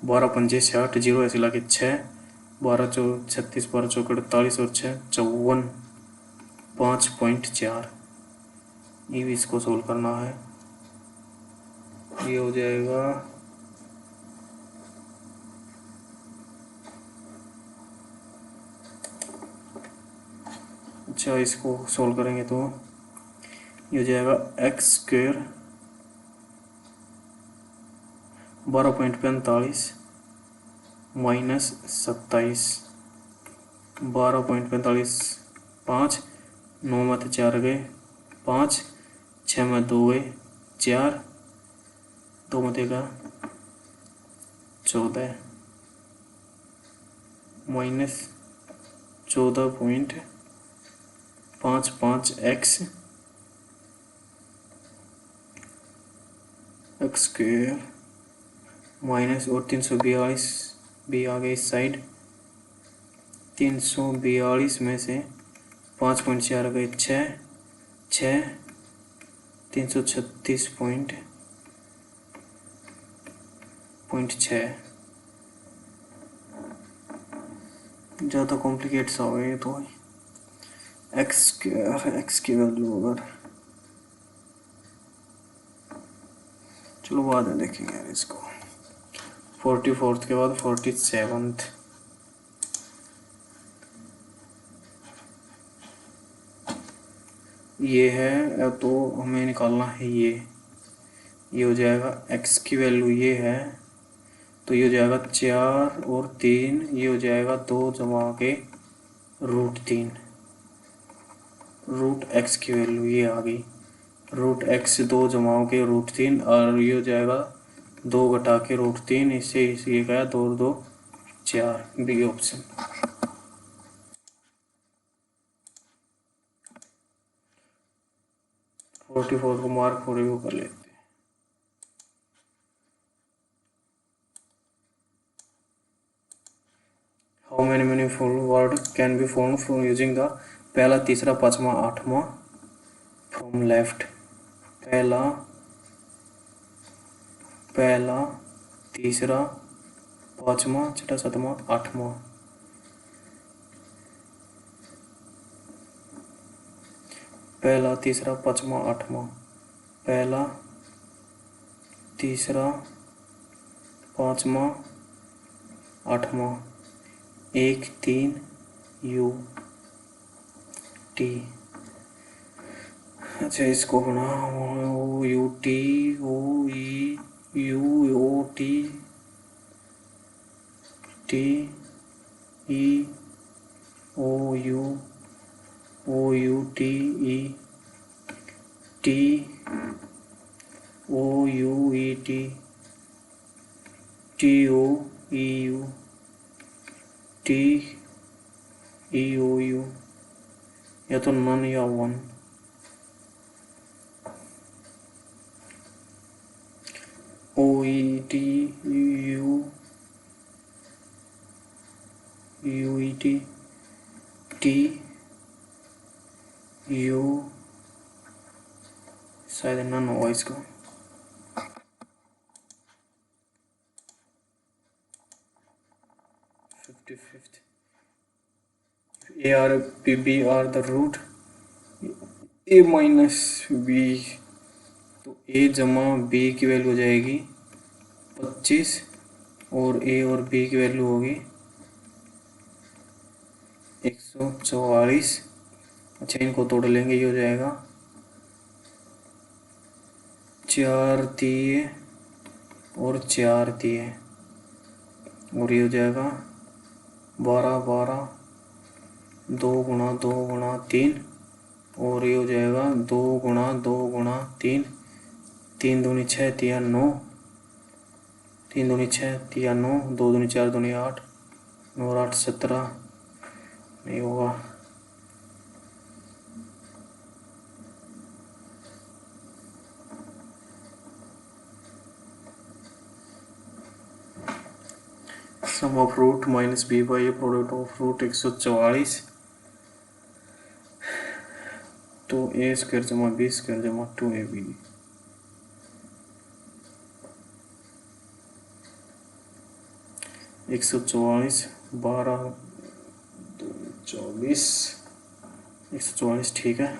12 पंजे 60 जीरो ऐसे लगे 6, 12 चौ 36 12 चौक 48 और 6 54 5.4। ये भी इसको सोल्व करना है, ये हो जाएगा अच्छा, इसको सोल्व करेंगे तो ये हो जाएगा एक्स स्क्वेयर 12.45 माइनस 27, 12.45 5, 9 में तो 4 गए 5, 6 में 2 गए 4, 2 में देगा 14 माइनस 14.55 एक्स स्क्वेयर माइनस और 342 भी आ गए इस साइड, 342 में से 5.4 गए 6, 336.6 ज़्यादा कॉम्प्लिकेट सा हो गया तो एक्स की वैल्यू अगर चलो बाद में देखेंगे यार इसको। 44 के बाद 47 ये है तो हमें निकालना है ये हो जाएगा x की वैल्यू ये है तो ये हो जाएगा 4 और 3, ये हो जाएगा 2 जमा के √3, रूट x की वैल्यू ये आ गई √x 2 जमाओ के √3 और ये हो जाएगा 2 घटा के √3, इससे ये गया 2 और 2 4, बी ऑप्शन। फोर्टी फोर को मार्क फॉर यू कर लेते हैं। How many meaningful word can be form from using the पहला तीसरा पांचवा आठवां फ्रॉम लेफ्ट, पहला तीसरा पांचवा छठा सातवां आठवां। पहला तीसरा पांचवा आठवां, पहला तीसरा पांचवा आठवां 1 3 यू टी। अच्छा इसको बना U T O E U O T T E O U T E T O U E T T O E U T E O U, या तो नन या one. O E T U U E T T U, शायद none होगा इसका। A R P B are the root A minus B, तो A जमा B की value हो जाएगी 25 और ए और बी की वैल्यू होगी 144। अच्छा, इनको तोड़ लेंगे, ये हो जाएगा 4 दिए और 4 दिए और ये हो जाएगा 12 12, 2 गुणा और ये हो जाएगा 2 गुणा 3 दूनी 6 तिया 9, 3 दूनी 6 तिया 9, 2 दूनी 4 दूनी 8, 9 और 8 17, नहीं होगा। Sum of root minus B by product of root 144, तो ए स्क्वायर जमा बी स्क्वायर जमा 2ab, 144 12 24, 144 ठीक है।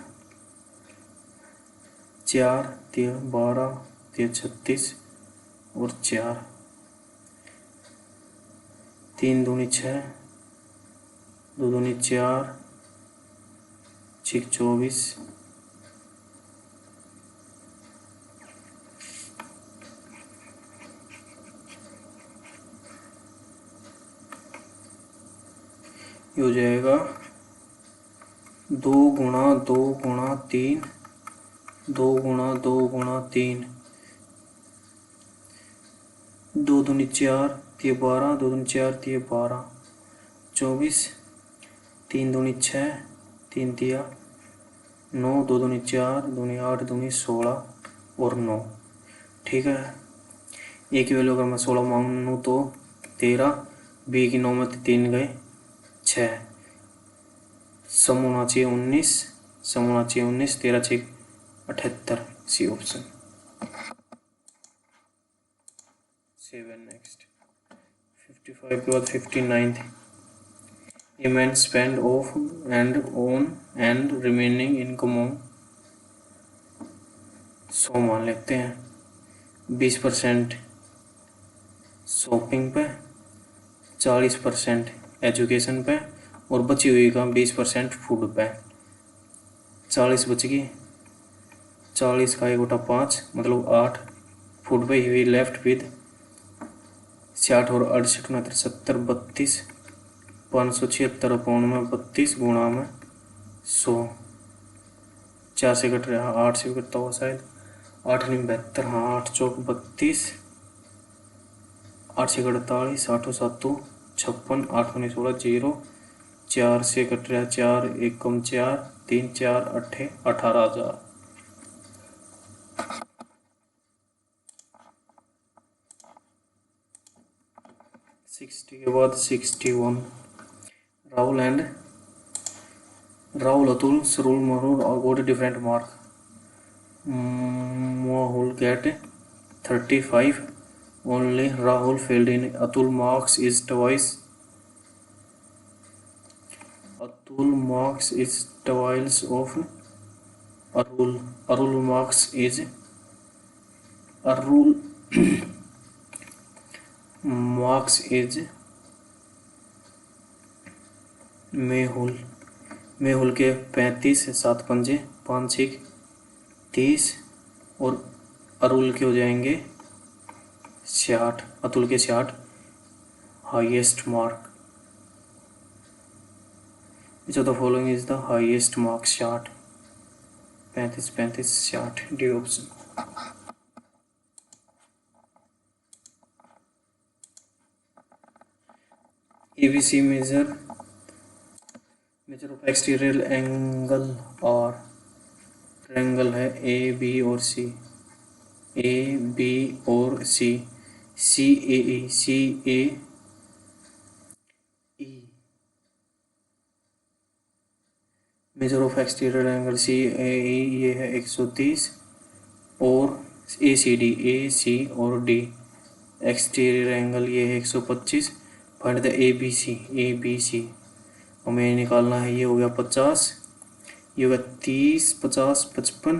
4 3 12 3 36 और 4, 3 दूनी 6, 2 दूनी 4, 6 24, ये हो जाएगा 2 गुणा 2 गुणा 3, 2 गुणा 2 गुणा 3, 2 दूनी 4 3 12, 2 दूनी 4 3 12, 24, 3 दूनी 6 3 दिया 9, 2 दूनी 4 दूनी 8 दूनी 16 और 9, ठीक है। ए की वैल्यू अगर मैं 16 मानूँ तो 13, बी की 9 में 3 गए 6, सम होना चाहिए 19, सम होना चाहिए 19, 13 6 78, सी ऑप्शन। 7 नेक्स्ट 55 के बाद 59th, a man spend of and on and remaining income on 100 मान लेते हैं, 20% शॉपिंग पे, 40% एजुकेशन पे और बची हुई का 20% फूड पे। 40 बच गई, 40 का 1/5 मतलब 8 फूड पे ही लेफ्ट विद 60 और 68 में 70 32, 576 पौन में 32 गुणा में 100, 4 से कट रहा, 8 से कटता हुआ शायद, 8 नहीं 72, हाँ 8 चौक 32, 8 से 48, 8 7 56, 8 में 16 0, 4 से कट रहा 4 1 कम 4 3 4 8 18,000। 60 के बाद 61, Rahul, Atul, Sarul, Marul all got a different mark. Mohul get 35. Only Rahul failed in Atul marks is twice. Atul marks is twice of Arul. Arul marks is Arul marks is Mehul. Mehul के 35, 7 पंजे 5 6 30 और अरुल के हो जाएंगे 60, अतुल के 60 highest mark, which of the following is the highest mark 60, 35 35 60, D option. ABC measure of exterior angle और triangle है A B और सी, ए बी और C, C A E, measure of exterior angle C A E ये है 130 और ए सी और D exterior angle ये है 125। Find the A B C, हमें निकालना है, ये हो गया 50, ये होगा 30, 50, 55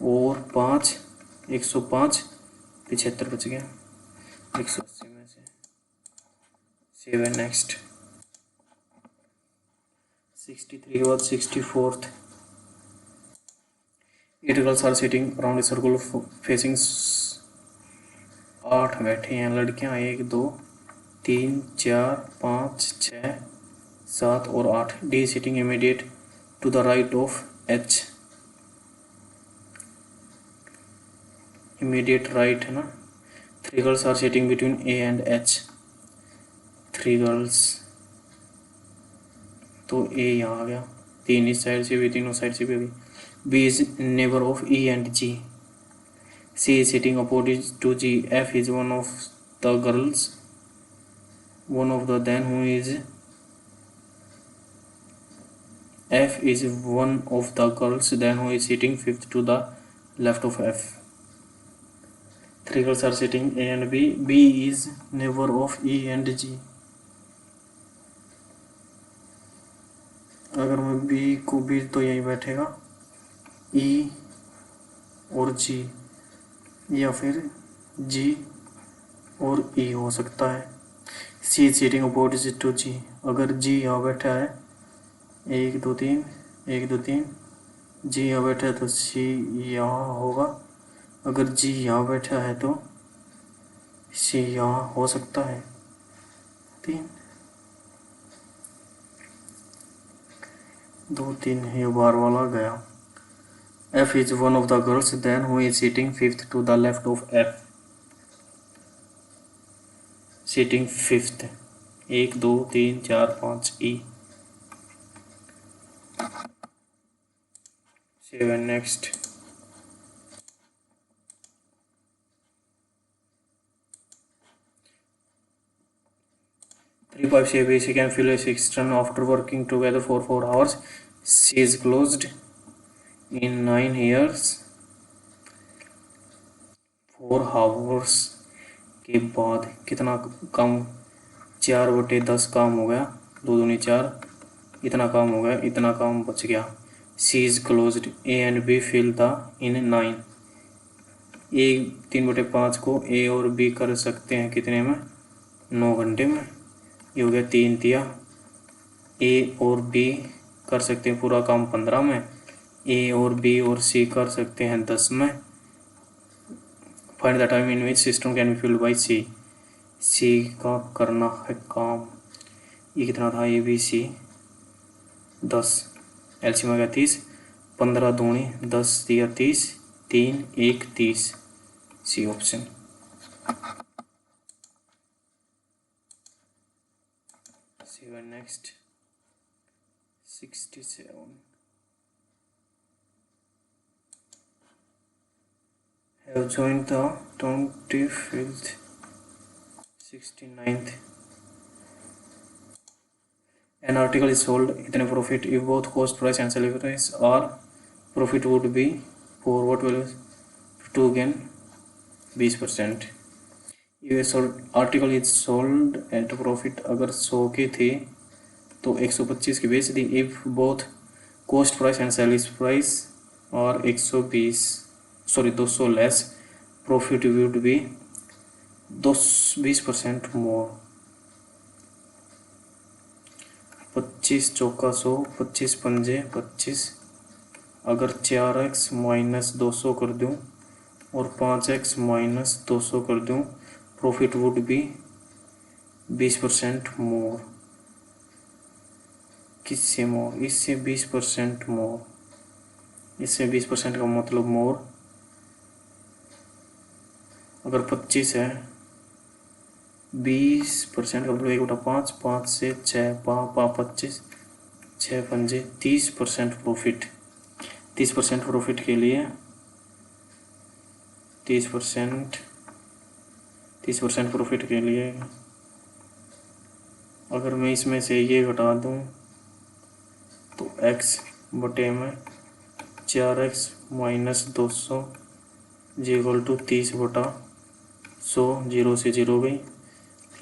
और 5, 105, 75 बच गया 180 में से। 7 नेक्स्ट 63 के बाद 64th। 8 girls are sitting around a circle facing. 8 बैठे हैं लड़कियां, 1 2 3 4 5 6 7 और 8। D sitting immediate to the right of H. Immediate right है ना। 3 girls are sitting between A and H. 3 girls, तो ए यहाँ आ गया, 3 इस साइड से भी, तीनों साइड से भी गई। B is neighbour of E and G. C is sitting opposite to G. F is one of the girls, one of the then who is F is one of the girls then who is sitting fifth to the left of F. 3 girls are sitting A and B. B is neighbor of E and G. अगर मैं B को B तो यही बैठेगा E और G, या फिर G और E हो सकता है। C is sitting opposite to G. अगर G यहाँ बैठा है 1 2 3 1 2 3, जी यहाँ बैठा है तो सी यहाँ होगा। अगर जी यहाँ बैठा है तो सी यहाँ हो सकता है। 3 2 3 ये बार वाला गया। F is one of the girls then who is sitting fifth to the left of F. Sitting fifth 1 2 3 4 5 E। 7 next 3 5 6 basic and fill a 6 ton after working together for 4 hours. She is closed in 9 years। 4 hours के बाद कितना काम, 4/10 काम हो गया, 2 दूनी 4, इतना काम हो गया, इतना काम बच गया। C is closed। A and B fill the in 9। A 3/5 को A और B कर सकते हैं कितने में, 9 घंटे में। ये हो गया 3 तिया। A और B कर सकते हैं पूरा काम 15 में। A और B और C कर सकते हैं 10 में। Find the time in which system can be filled by C। C का करना है काम, ये कितना था, A B C 10, एलसीएम आ गया 30, 15 दूनी 10 दिया 30, 3 1 30, C option. Next 67 have joined the 25th 69th। An article is sold इतने profit if both cost price and selling price are profit would be for what value to gain 20%। ये article is sold at profit, अगर 100 की थी तो 125 की बेच दी। if both cost price and sales price are 200 less profit would be 20% more। 25 चौका 100, 25 पंजे 25। अगर 4x माइनस 200 कर दूं और 5x माइनस 200 कर दूं, प्रॉफिट वुड बी 20% मोर। किससे मोर, इससे 20% मोर, इससे 20% का मतलब मोर। अगर 25 है 20% का मतलब 1/5, 5 से 6 25, 6 पंजे 30% प्रॉफिट। 30% प्रॉफिट के लिए 30% प्रॉफिट के लिए अगर मैं इसमें से ये घटा दूं तो x बटे में 4x माइनस 200 इक्वल टू 30/100, 0 से 0 गई,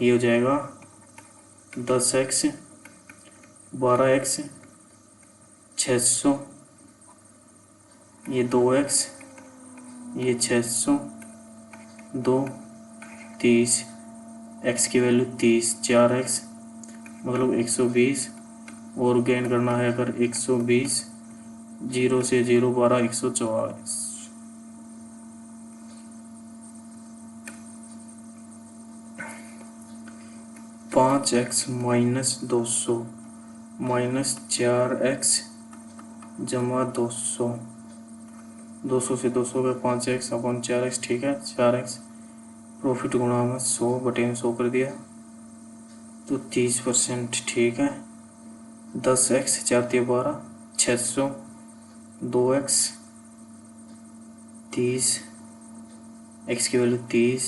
ये हो जाएगा 10x 12x 600, ये 2x, ये 600, 2, 30, x की वैल्यू 30, 4x मतलब 120, और गेन करना है अगर 120, 0 से 0 12, 144। 5x माइनस 200 माइनस 4x जमा 200, 200 से 200 का 5x अपन 4x, ठीक है 4x प्रॉफिट गुणा में 100 बटे में 100 कर दिया तो 30%, ठीक है। 10x 4 × 12, 600, 2x 30, x की value 30,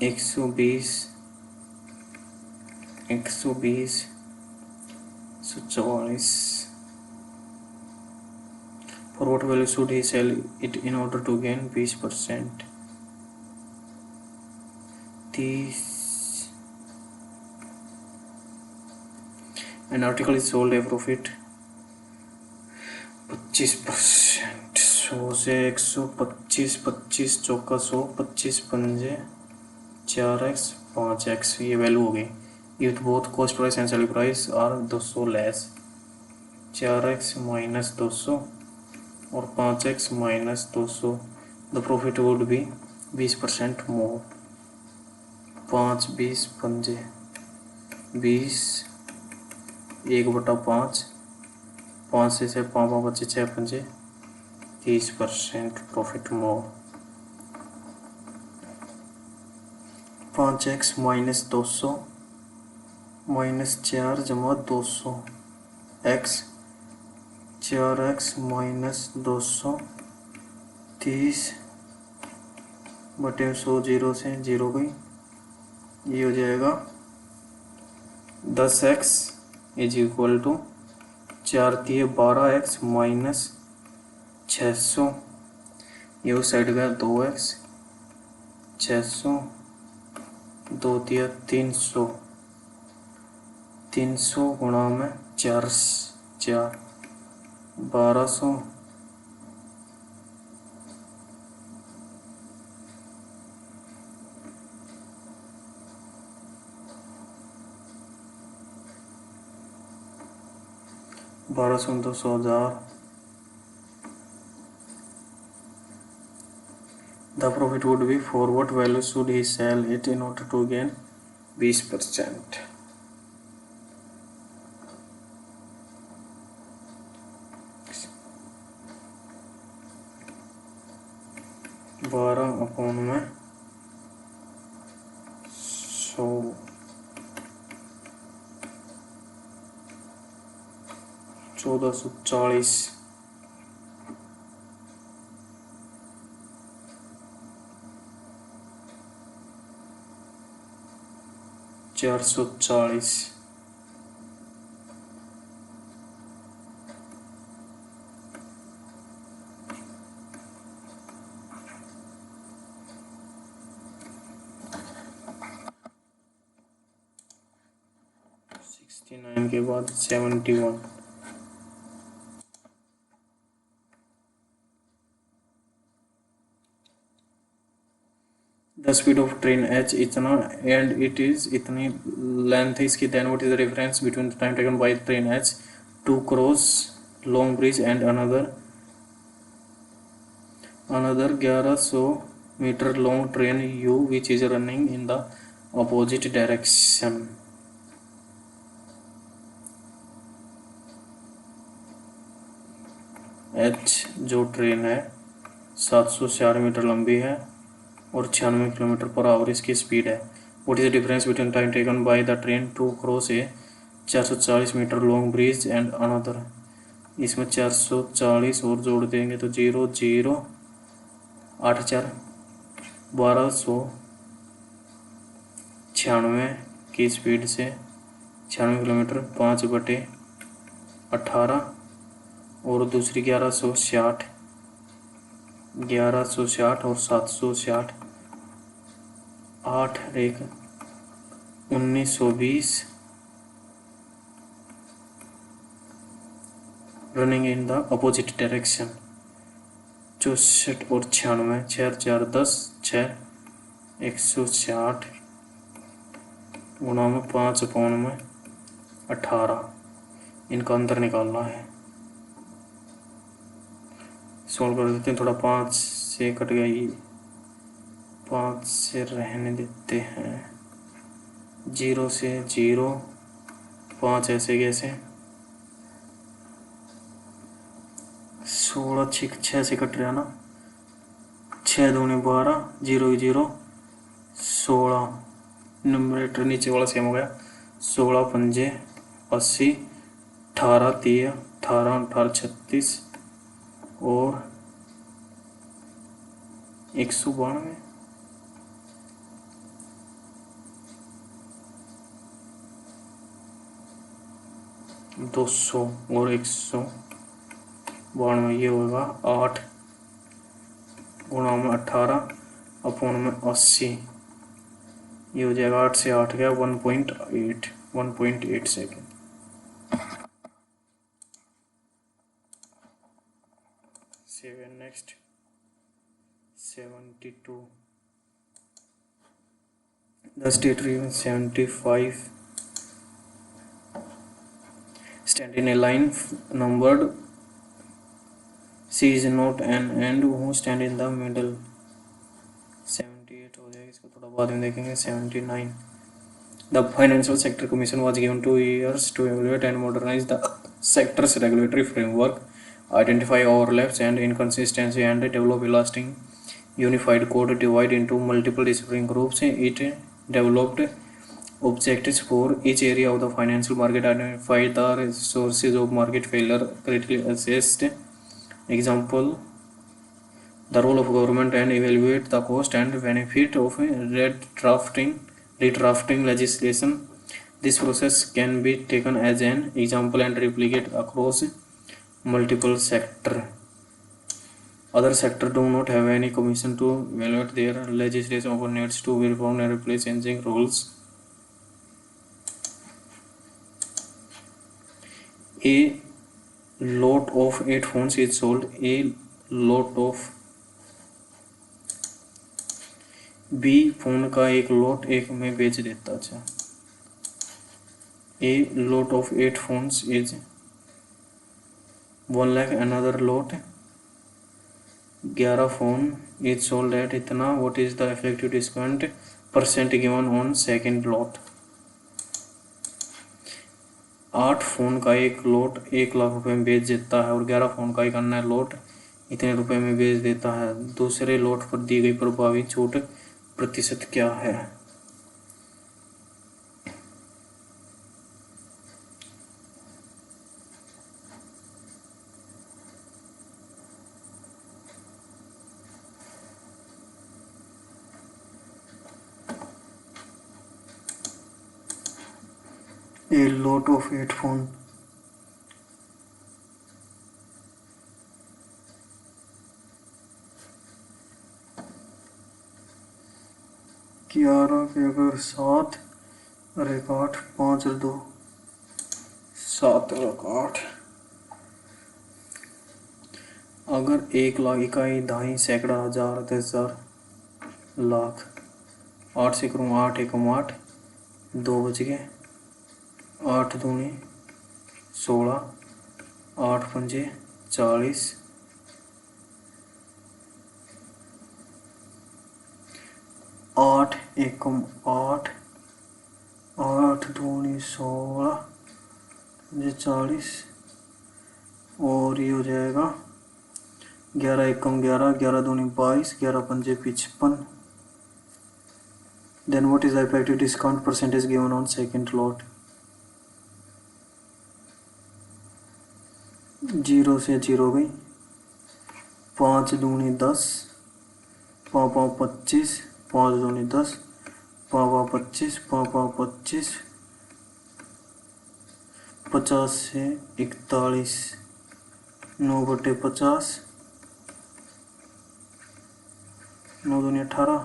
120, 144। For what value should he sell it in order to gain 20%? 30. An article is sold a profit 25%। 100 से 125, 25 चौका 100, 25 पंजे 4x 5x, ये वैल्यू हो गई। If both cost price and selling price are 200 less, 4x minus 200 और 5x minus 200, the profit would be 20% more. 5 20 पंजे 20, 1/5, 5 से 6 5 बचे 6 पंजे 30% प्रॉफिट मोर। 5x माइनस 200 माइनस 4 जमा 200 x, 4x माइनस 200, 30 बटे 100, 0 से 0 गई, ये हो जाएगा 10x is equal to 4 × 12x minus 600, ये उस साइड गया 2x, 600, 2 × 300, 300 गुणा में 4 1200, बारह सौ 1000। The profit would be for what value should he sell it in order to gain 20%? 12/100, 1440, 440, 69 के बाद 71। The speed of train h इतना एंड इट इज इतनी लेंथ है इसकी, then what is the difference between the time taken by train h to cross long bridge and another 1100 metre long train u which is running in the opposite direction। h जो train है 746 metre लंबी है और 96 kilometre per hour इसकी speed है। What is the difference between time taken by the train to cross a 440 metre long bridge and another, इसमें 440 और जोड़ देंगे तो 0 0 8 4 1296 की स्पीड से 96 किलोमीटर 5/18 और दूसरी 1160 और 760, 8 1 1920 running in the opposite direction. 64 और 96, 6 4 10, 6 160 गुणा में 5 पौन में 18, इनका अंतर निकालना है। सोल्व कर देते हैं, थोड़ा 5 से कट गया, ये 5 से रहने देते हैं, 0 से 0, 5 ऐसे कैसे, 16 6 से कट रहा ना, 6 दूनी 12, 0 0, 16, नंबरेटर नीचे वाला सेम हो गया, 16 पंजे 80, 18 30, 18 18 36 और 192, 200 और 192, ये होगा 8 गुणा में 18 अपोन में 80, ये हो जाएगा 8 से 8 गया 1.8 second. Next 72, the state region 75 stand in a line numbered C is not an and who stand in the middle। 78 हो जाएगा, इसको थोड़ा बाद में देखेंगे। 79, the financial sector commission was given 2 years to evaluate and modernize the sector's regulatory framework, identify overlaps and inconsistency and develop a lasting unified code divided into multiple discipline groups। It developed objectives for each area of the financial market, identified the sources of market failure, critically assessed example the role of government, and evaluate the cost and benefit of redrafting legislation. This process can be taken as an example and replicated across multiple sectors. Other sectors do not have any commission to evaluate their legislation or needs to be reformed and replace changing rules। A lot of 8 phones is sold। A lot of B phone का एक lot एक में बेच देता। अच्छा, A lot of 8 phones is 1 lakh, another lot 11 phone is sold at इतना, what is the effective discount % given on second lot। 8 phone का एक लॉट 1 लाख रुपए में बेच देता है और 11 फोन का एक अन्य लॉट इतने रुपए में बेच देता है। दूसरे लॉट पर दी गई प्रभावी छूट प्रतिशत क्या है। A lot of 8 phone, ग्यारह के अगर 7 और 1 8, 5 और 2 7 और 8, अगर 1 लाख इकाई, दहाई, सैकड़ा, हजार, 10,000, लाख, 8 से करूँ 8 एकम 8, 2 बज गए, 8 दूनी 16, 8 पंजे 40, 8 एकम 8, 8 दूनी 16, 40 और ये हो जाएगा 11 एकम 11, 11 दूनी 22, 11 पंजे 55। Then what is the effective discount percentage given on second lot। 0 से 0 गई, 5 दूनी 10, 5 5 25, 5 दूनी 10, 5 5 25, 5 5 25, 50 से 41, 9/50, 9 दूनी 18,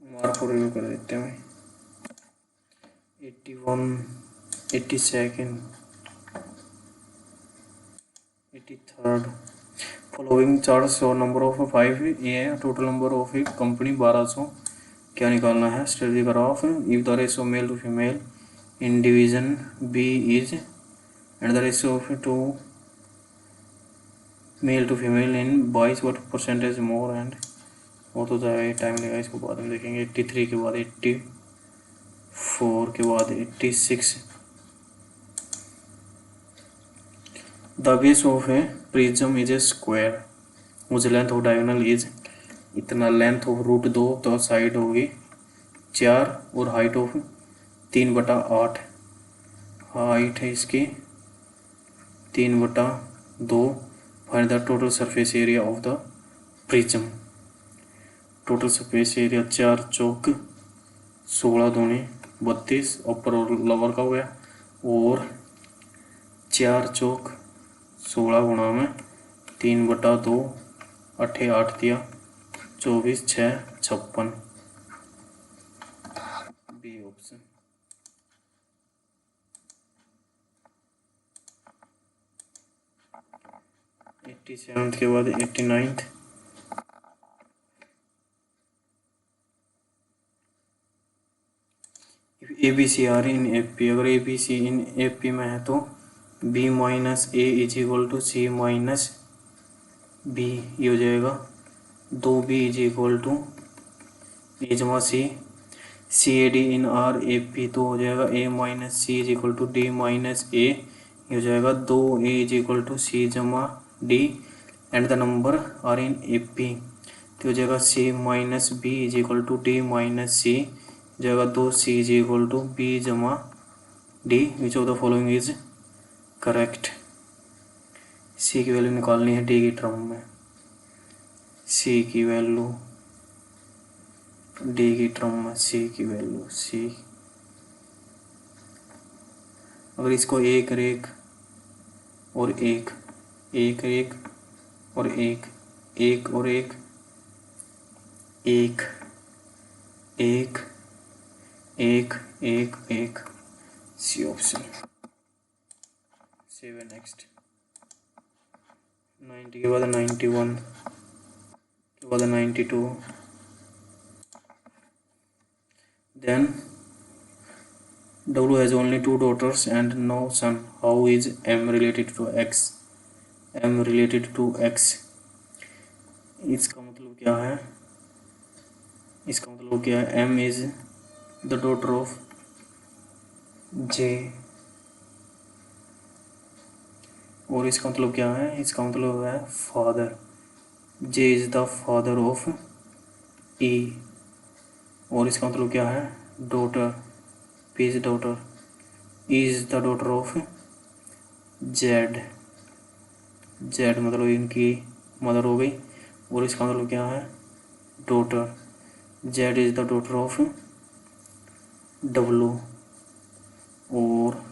मार्क रिव्यू कर देते हैं। 81 82nd, 83rd। Following chart show number of 5, ये है टोटल नंबर ऑफ एक कंपनी 1200। क्या निकालना है? Strategy graph. If the ratio male to female in division B is and the ratio of to male to female in boys what percentage more and वो तो जाएगा, time लगेगा, इसको बाद में देखेंगे। 83 के बाद 84 के बाद 86। The base of A prism is a square उज लेंथ ऑफ डायगोनल इज इतना, लेंथ ऑफ √2 तो साइड होगी 4 और हाइट ऑफ 3/8। हाइट है इसकी 3/2। Find the total surface area of the prism. Total surface area 4 चौक 16 दूनी 32 ऊपर और लोअर का हो गया, और 4 चौक 16 गुणा में 3/2 8 दिया 24 6 56। B option. एट्टी सेवन्थ के बाद 89th। A B C are in F P, अगर A B C in F P में है तो B minus A is equal to C minus B, ये हो जाएगा 2b is equal to A जमा C. C A D in are A P तो हो जाएगा A minus C is equal to D minus A, ये हो जाएगा 2a is equal to C जमा D and the number are in A P, तो हो जाएगा C minus B is equal to D minus C, हो जाएगा 2c is equal to B जमा D. Which of the following is correct? C की value निकालनी है D की टर्म में। सी की वैल्यू डी की टर्म में, सी की वैल्यू सी। अगर इसको एक और एक और एक, एक एक और एक, एक और एक, एक एक एक एक एक, सी ऑप्शन। 7 नेक्स्ट। 90 के बाद 91 के बाद 92। Then W has only 2 daughters and no son. How is M related to X? M related to X. इसका मतलब क्या है? इसका मतलब क्या है? M is the daughter of J. और इसका मतलब क्या है? इसका मतलब है father. J is the father of E. और इसका मतलब क्या है? Daughter. P is daughter, E is the daughter of Z। Z मतलब इनकी मदर हो गई, और इसका मतलब क्या है? Daughter. Z is the daughter of W, और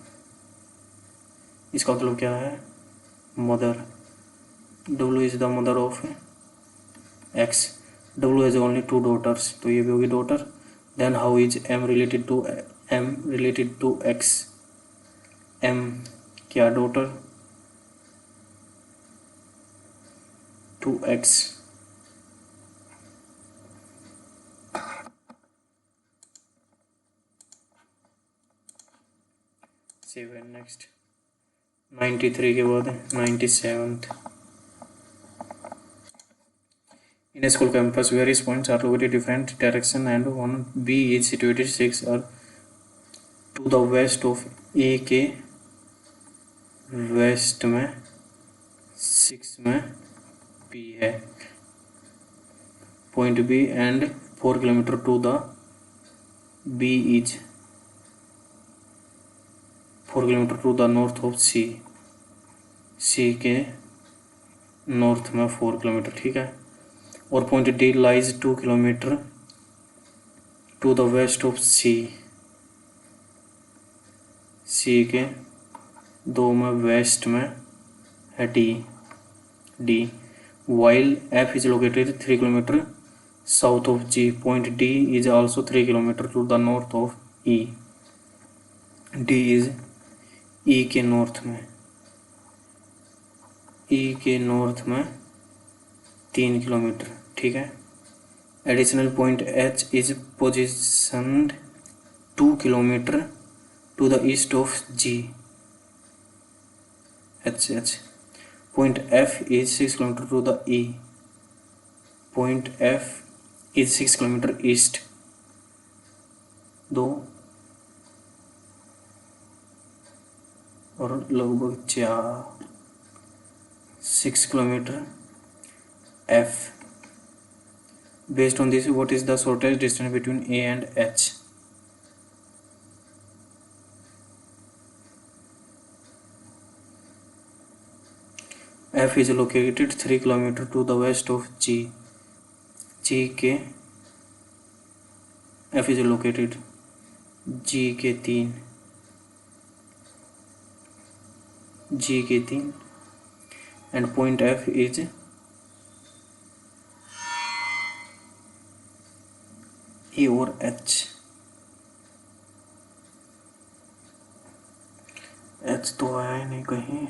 इसका मतलब क्या है? Mother. W is the mother of X। W has only 2 daughters, तो ये भी होगी daughter. Then how is M related to X? M क्या? Daughter to X। Seven next. 93 के बाद 97th। In a school campus, various points are located different direction and one B is situated 6 or to the west of A के west में 6 में B है। Point B and 4 kilometre to the B is 4 kilometre to the north of C। C के north में 4 kilometre, ठीक है। और point D lies 2 kilometre to the west of C. C के 2 में वेस्ट में है D. While F is located 3 kilometre south of G. Point D is also 3 kilometre to the north of E. D is E के north में 3 kilometre, ठीक है। Additional point H is positioned 2 kilometre to the east of G H. Point F is 6 kilometre to the E. Point F is 6 kilometre east, 2 और लगभग 6 kilometre F. Based on this what is the shortest distance between A and H? F is located 3 kilometre to the west of G. G के F is located G के 3 and point F is E और H तो आया ही नहीं कहीं।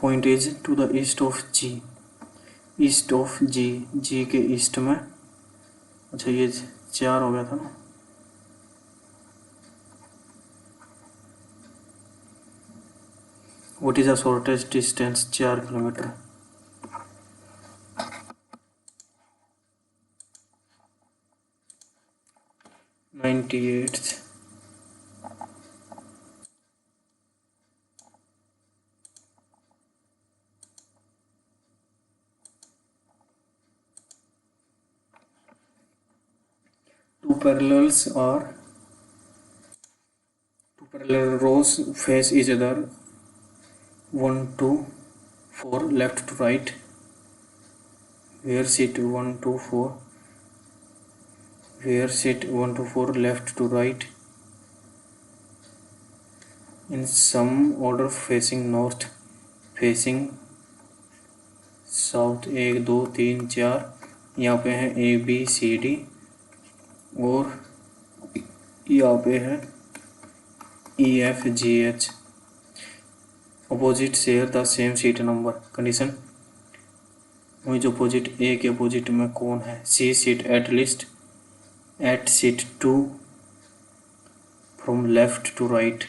Point is to the east of G, G के east में। अच्छा ये 4 हो गया था ना। What is the shortest distance? 4 kilometre. Two parallel rows face each other 1 to 4 left to right, where sit 1 to 4 left to right in some order facing north, facing south. 1 2 3 4 यहाँ पे है ए बी सी डी, और यहाँ पे है E F G H. Opposite share the same seat number. Condition वही जो opposite A के अपोजिट में कौन है? C sit at seat 2 from left to right.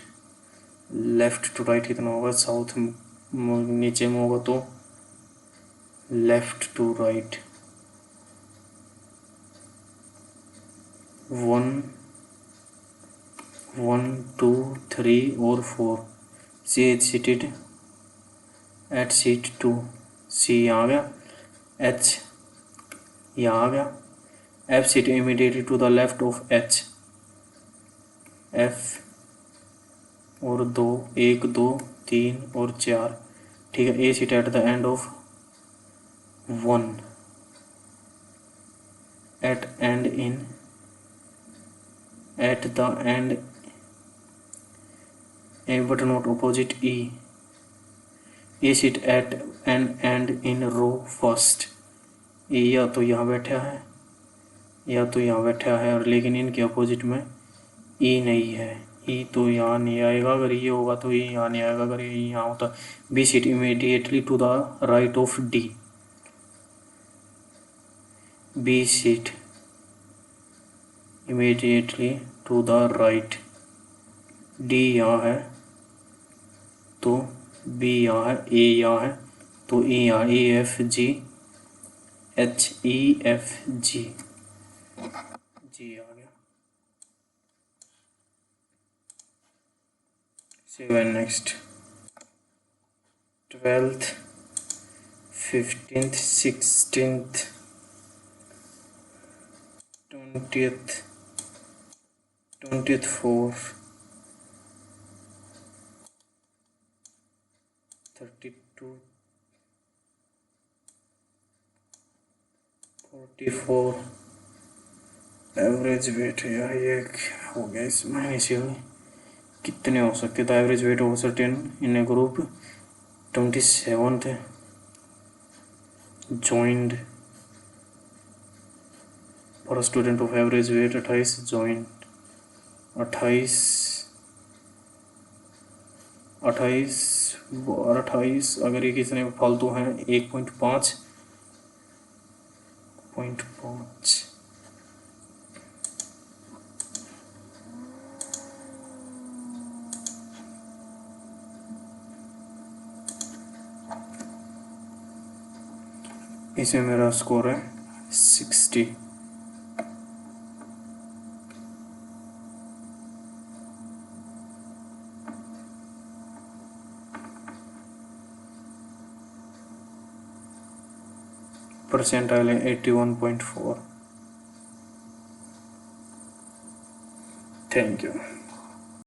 Left to right कितना होगा? साउथ नीचे में होगा तो लेफ्ट टू राइट 1 2 3 और 4। C is seated at seat 2। C यहाँ आ गया, एच यहाँ आ गया। F seat immediately to the left of H. F और 2 1 2 3 और 4, ठीक है। A seat at the end of 1 at the end A but not opposite E. A sit at an end in row first. E या तो यहाँ बैठा है या तो यहाँ बैठा है, और लेकिन इनके अपोजिट में E नहीं है। E तो यहाँ नहीं आएगा, अगर ये होगा तो E यहाँ नहीं आएगा, अगर ये यहाँ होता। B sit immediately to the right of D. B sit immediately to the right. D यहाँ है तो B यहाँ है, A यहाँ है तो E यहाँ, E F G H E F G G आ गया। 7 next. 12th 15th 16th 20th 4 32 44। Average weight है यार, ये हो गया इसमें। इसी कितने हो सकते? तो एवरेज वेट हो सर्टेन इन ए ग्रुप 27 थे joined for student of average weight 28 joint. 28 28 और 28, अगर ये किसी ने फालतू हैं 1.5 इसमें मेरा स्कोर है 60। परसेंटाइल है 81.4। Thank you.